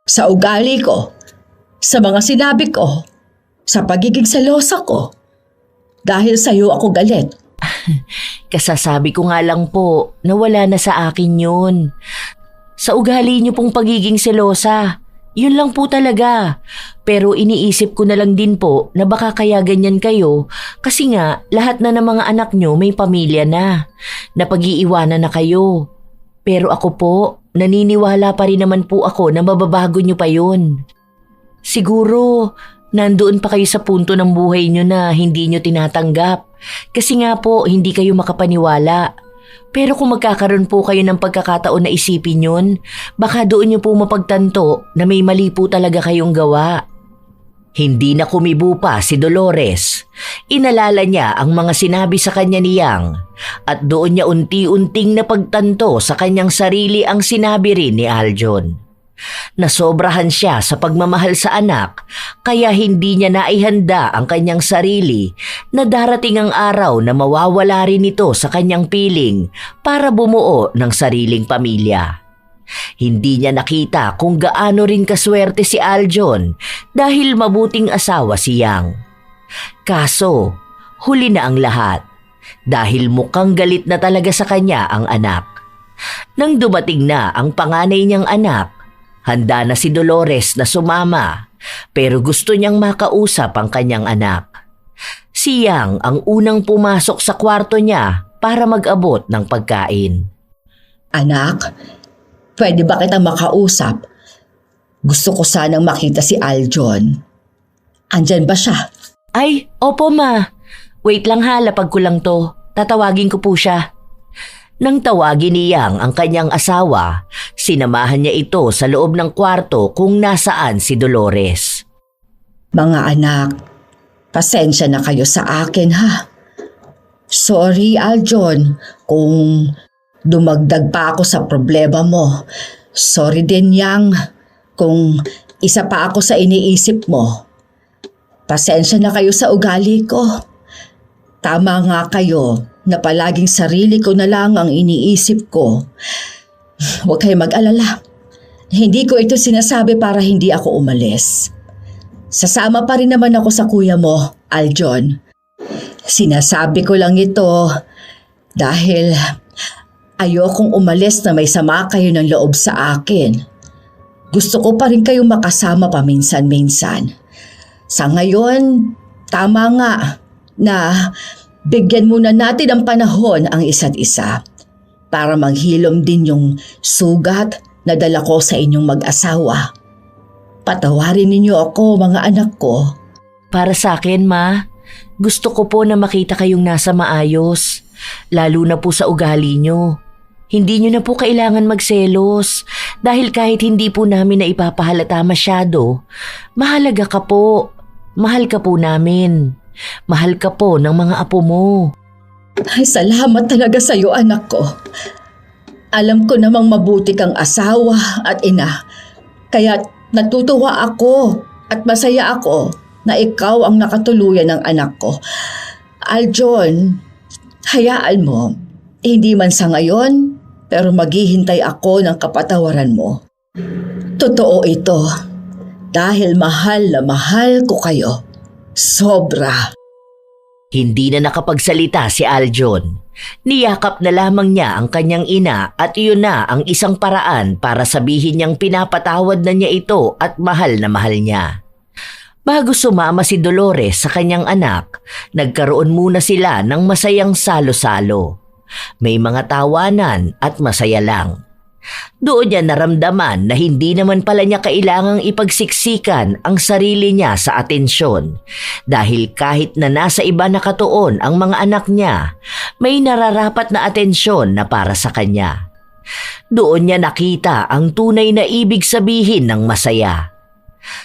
Sa ugali ko, sa mga sinabi ko, sa pagiging selosa ko. Dahil sa'yo ako galit. Kasasabi ko nga lang po na wala na sa akin yun. Sa ugali niyo pong pagiging selosa. Yun lang po talaga. Pero iniisip ko na lang din po na baka kaya ganyan kayo kasi nga lahat na ng mga anak nyo may pamilya na. Napag-iiwanan na kayo. Pero ako po, naniniwala pa rin naman po ako na mababago nyo pa yun. Siguro, nandoon pa kayo sa punto ng buhay nyo na hindi nyo tinatanggap. Kasi nga po, hindi kayo makapaniwala. Pero kung magkakaroon po kayo ng pagkakataon na isipin yun, baka doon niyo po mapagtanto na may mali po talaga kayong gawa. Hindi na kumibo pa si Dolores. Inalala niya ang mga sinabi sa kanya ni Yang at doon niya unti-unting napagtanto sa kanyang sarili ang sinabi rin ni Aljon. Nasobrahan siya sa pagmamahal sa anak kaya hindi niya naihanda ang kanyang sarili na darating ang araw na mawawala rin ito sa kanyang piling para bumuo ng sariling pamilya. Hindi niya nakita kung gaano rin kaswerte si Aljon dahil mabuting asawa si Yang. Kaso, huli na ang lahat dahil mukhang galit na talaga sa kanya ang anak. Nang dumating na ang panganay niyang anak, handa na si Dolores na sumama pero gusto niyang makausap ang kanyang anak. Si Yang ang unang pumasok sa kwarto niya para mag-abot ng pagkain. Anak, pwede ba kitang makausap? Gusto ko sanang makita si Aljon. Andyan ba siya? Ay, opo ma. Wait lang ha, lapag ko lang to. Tatawagin ko po siya. Nang tawagin ni Yang ang kanyang asawa, sinamahan niya ito sa loob ng kwarto kung nasaan si Dolores. Mga anak, pasensya na kayo sa akin ha. Sorry Aljon kung dumagdag pa ako sa problema mo. Sorry din Yang kung isa pa ako sa iniisip mo. Pasensya na kayo sa ugali ko. Tama nga kayo na palaging sarili ko na lang ang iniisip ko. Huwag kayo mag-alala. Hindi ko ito sinasabi para hindi ako umalis. Sasama pa rin naman ako sa kuya mo, Aljon. Sinasabi ko lang ito dahil ayokong umalis na may sama kayo ng loob sa akin. Gusto ko pa rin kayong makasama paminsan-minsan. Sa ngayon, tama nga na bigyan muna natin ng panahon ang isa't isa para maghilom din yung sugat na dala ko sa inyong mag-asawa. Patawarin ninyo ako, mga anak ko. Para sa akin ma, gusto ko po na makita kayong nasa maayos, lalo na po sa ugali nyo. Hindi nyo na po kailangan magselos dahil kahit hindi po namin na ipapahalata masyado, mahalaga ka po. Mahal ka po namin. Mahal ka po ng mga apo mo. Ay, salamat talaga sa iyo, anak ko. Alam ko namang mabuti kang asawa at ina. Kaya natutuwa ako at masaya ako na ikaw ang nakatuluyan ng anak ko. Aljon, hayaan mo. Hindi man sa ngayon, pero maghihintay ako ng kapatawaran mo. Totoo ito. Dahil mahal na mahal ko kayo. Sobra. Hindi na nakapagsalita si Aljon. Niyakap na lamang niya ang kanyang ina at iyon na ang isang paraan para sabihin niyang pinapatawad na niya ito at mahal na mahal niya. Bago sumama si Dolores sa kanyang anak, nagkaroon muna sila ng masayang salo-salo. May mga tawanan at masaya lang. Doon niya naramdaman na hindi naman pala niya kailangang ipagsiksikan ang sarili niya sa atensyon dahil kahit na nasa iba nakatuon ang mga anak niya, may nararapat na atensyon na para sa kanya. Doon niya nakita ang tunay na ibig sabihin ng masaya.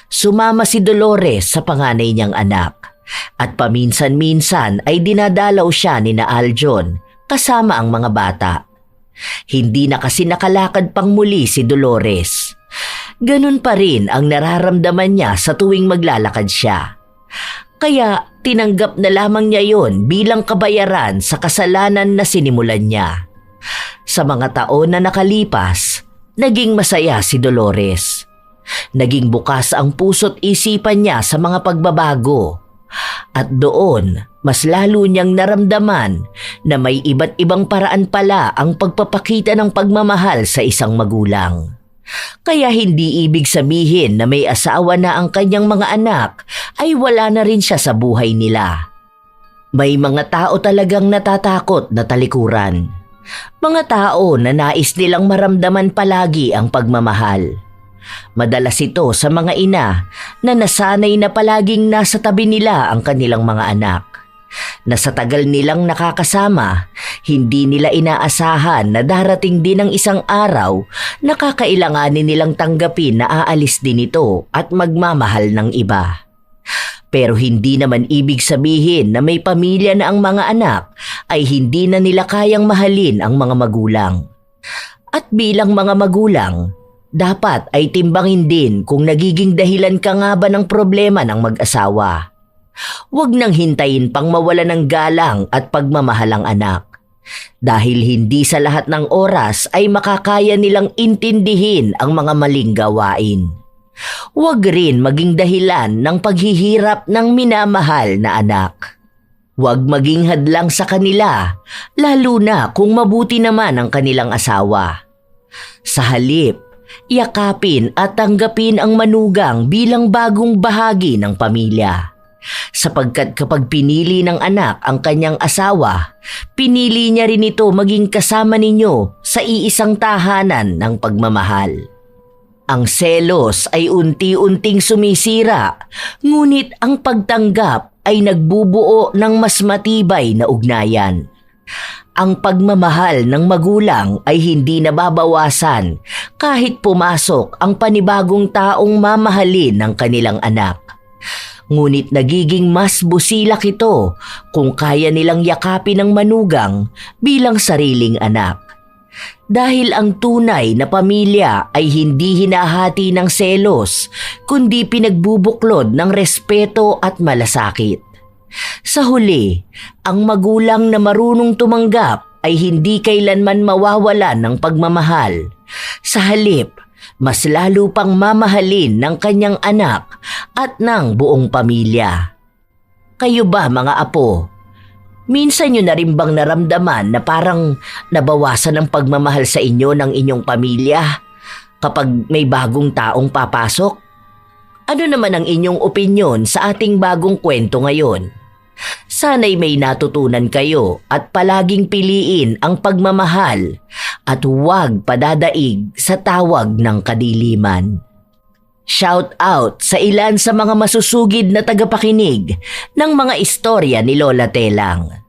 Sumama si Dolores sa panganay niyang anak at paminsan-minsan ay dinadalaw siya ni na Aljon kasama ang mga bata. Hindi na kasi nakalakad pang muli si Dolores. Ganun pa rin ang nararamdaman niya sa tuwing maglalakad siya. Kaya tinanggap na lamang niya yon bilang kabayaran sa kasalanan na sinimulan niya. Sa mga taon na nakalipas, naging masaya si Dolores. Naging bukas ang puso't isipan niya sa mga pagbabago. At doon, mas lalo niyang naramdaman na may iba't ibang paraan pala ang pagpapakita ng pagmamahal sa isang magulang. Kaya hindi ibig sabihin na may asawa na ang kanyang mga anak ay wala na rin siya sa buhay nila. May mga tao talagang natatakot na talikuran. Mga tao na nais nilang maramdaman palagi ang pagmamahal. Madalas ito sa mga ina na nasanay na palaging nasa tabi nila ang kanilang mga anak. Na sa tagal nilang nakakasama, hindi nila inaasahan na darating din ang isang araw na kakailanganin nilang tanggapin na aalis din ito at magmamahal ng iba. Pero hindi naman ibig sabihin na may pamilya na ang mga anak ay hindi na nila kayang mahalin ang mga magulang. At bilang mga magulang, dapat ay timbangin din kung nagiging dahilan ka nga ba ng problema ng mag-asawa. Huwag nang hintayin pang mawala ng galang at pagmamahal ang anak. Dahil hindi sa lahat ng oras ay makakaya nilang intindihin ang mga maling gawain. Huwag rin maging dahilan ng paghihirap ng minamahal na anak. Huwag maging hadlang sa kanila, lalo na kung mabuti naman ang kanilang asawa. Sa halip, yakapin at tanggapin ang manugang bilang bagong bahagi ng pamilya. Sapagkat kapag pinili ng anak ang kanyang asawa, pinili niya rin ito maging kasama ninyo sa iisang tahanan ng pagmamahal. Ang selos ay unti-unting sumisira, ngunit ang pagtanggap ay nagbubuo ng mas matibay na ugnayan. Ang pagmamahal ng magulang ay hindi nababawasan kahit pumasok ang panibagong taong mamahalin ng kanilang anak. Ngunit nagiging mas busilak ito kung kaya nilang yakapin ang manugang bilang sariling anak. Dahil ang tunay na pamilya ay hindi hinahati ng selos, kundi pinagbubuklod ng respeto at malasakit. Sa huli, ang magulang na marunong tumanggap ay hindi kailanman mawawalan ng pagmamahal. Sa halip, mas lalo pang mamahalin ng kanyang anak at ng buong pamilya. Kayo ba mga apo? Minsan nyo na rin bang naramdaman na parang nabawasan ang pagmamahal sa inyo ng inyong pamilya kapag may bagong taong papasok? Ano naman ang inyong opinyon sa ating bagong kwento ngayon? Sana'y may natutunan kayo at palaging piliin ang pagmamahal at huwag padadaig sa tawag ng kadiliman. Shout out sa ilan sa mga masusugid na tagapakinig ng mga istorya ni Lola Telang.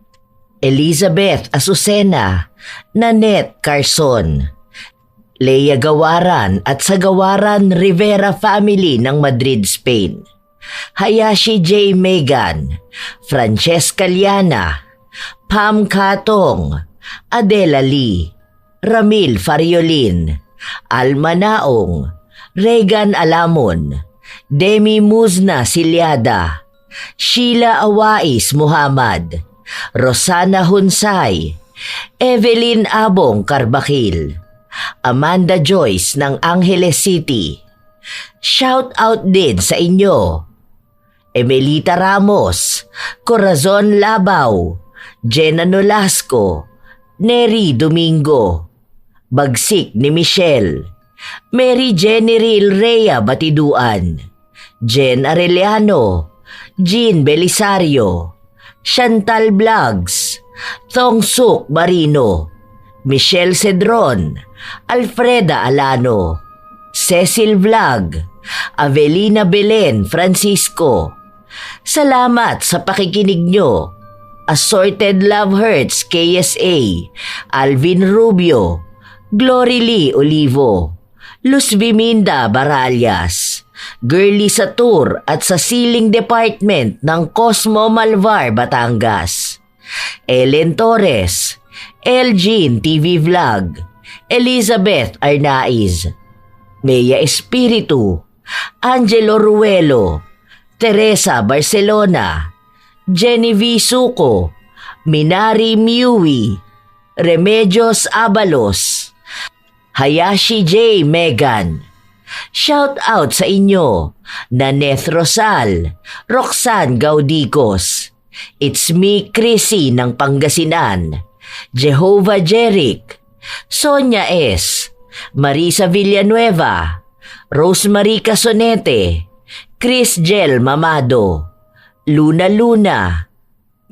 Elizabeth Azucena, Nanette Carson, Leia Gawaran at sa Gawaran Rivera family ng Madrid, Spain. Hayashi J. Megan, Francesca Liana, Pam Katong, Adela Lee, Ramil Fariolin, Alma Naong, Regan Alamon, Demi Muzna Silyada, Sheila Awais Muhammad, Rosana Hunsay, Evelyn Abong Carbakil, Amanda Joyce ng Angeles City. Shout out din sa inyo, Emelita Ramos, Corazon Labaw, Jenna Nolasco, Neri Domingo, Bagsik ni Michelle, Mary Generil Rhea Batiduan, Jen Arellano, Jean Belisario, Chantal Vlogs, Thongsuk Marino, Michelle Cedron, Alfreda Alano, Cecil Vlog, Avelina Belen Francisco. Salamat sa pakikinig nyo. Assorted Love Hurts KSA, Alvin Rubio, Glory Lee Olivo, Luz Biminda Baralias, Girly Satur at sa Siling Department ng Cosmo Malvar, Batangas, Ellen Torres, Elgin TV Vlog, Elizabeth Arnaiz, Mea Espiritu, Angelo Ruelo, Teresa Barcelona, Genevieve Suco, Minari Miui, Remedios Abalos, Hayashi J. Megan. Shout out sa inyo, Naneth Rosal, Roxanne Gaudicos, It's Me Chrissy ng Pangasinan, Jehovah Jeric, Sonia S., Marisa Villanueva, Rosemary Casonete, Chris Gel Mamado, Luna Luna,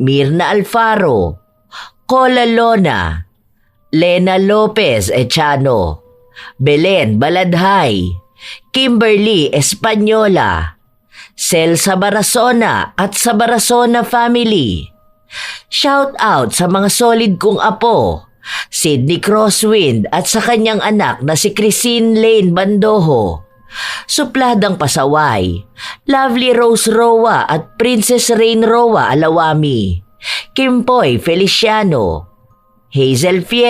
Mirna Alfaro, Cola Lona, Lena Lopez Echano, Belen Baladhay, Kimberly Española, Cel Sabarasona at Sabarasona family. Shout out sa mga solid kong apo, Sydney Crosswind at sa kanyang anak na si Christine Lane Bandoho, Supladang Pasaway, Lovely Rose Roa at Princess Rain Roa Alawami, Kimpoy Feliciano, Hazel Fiesta,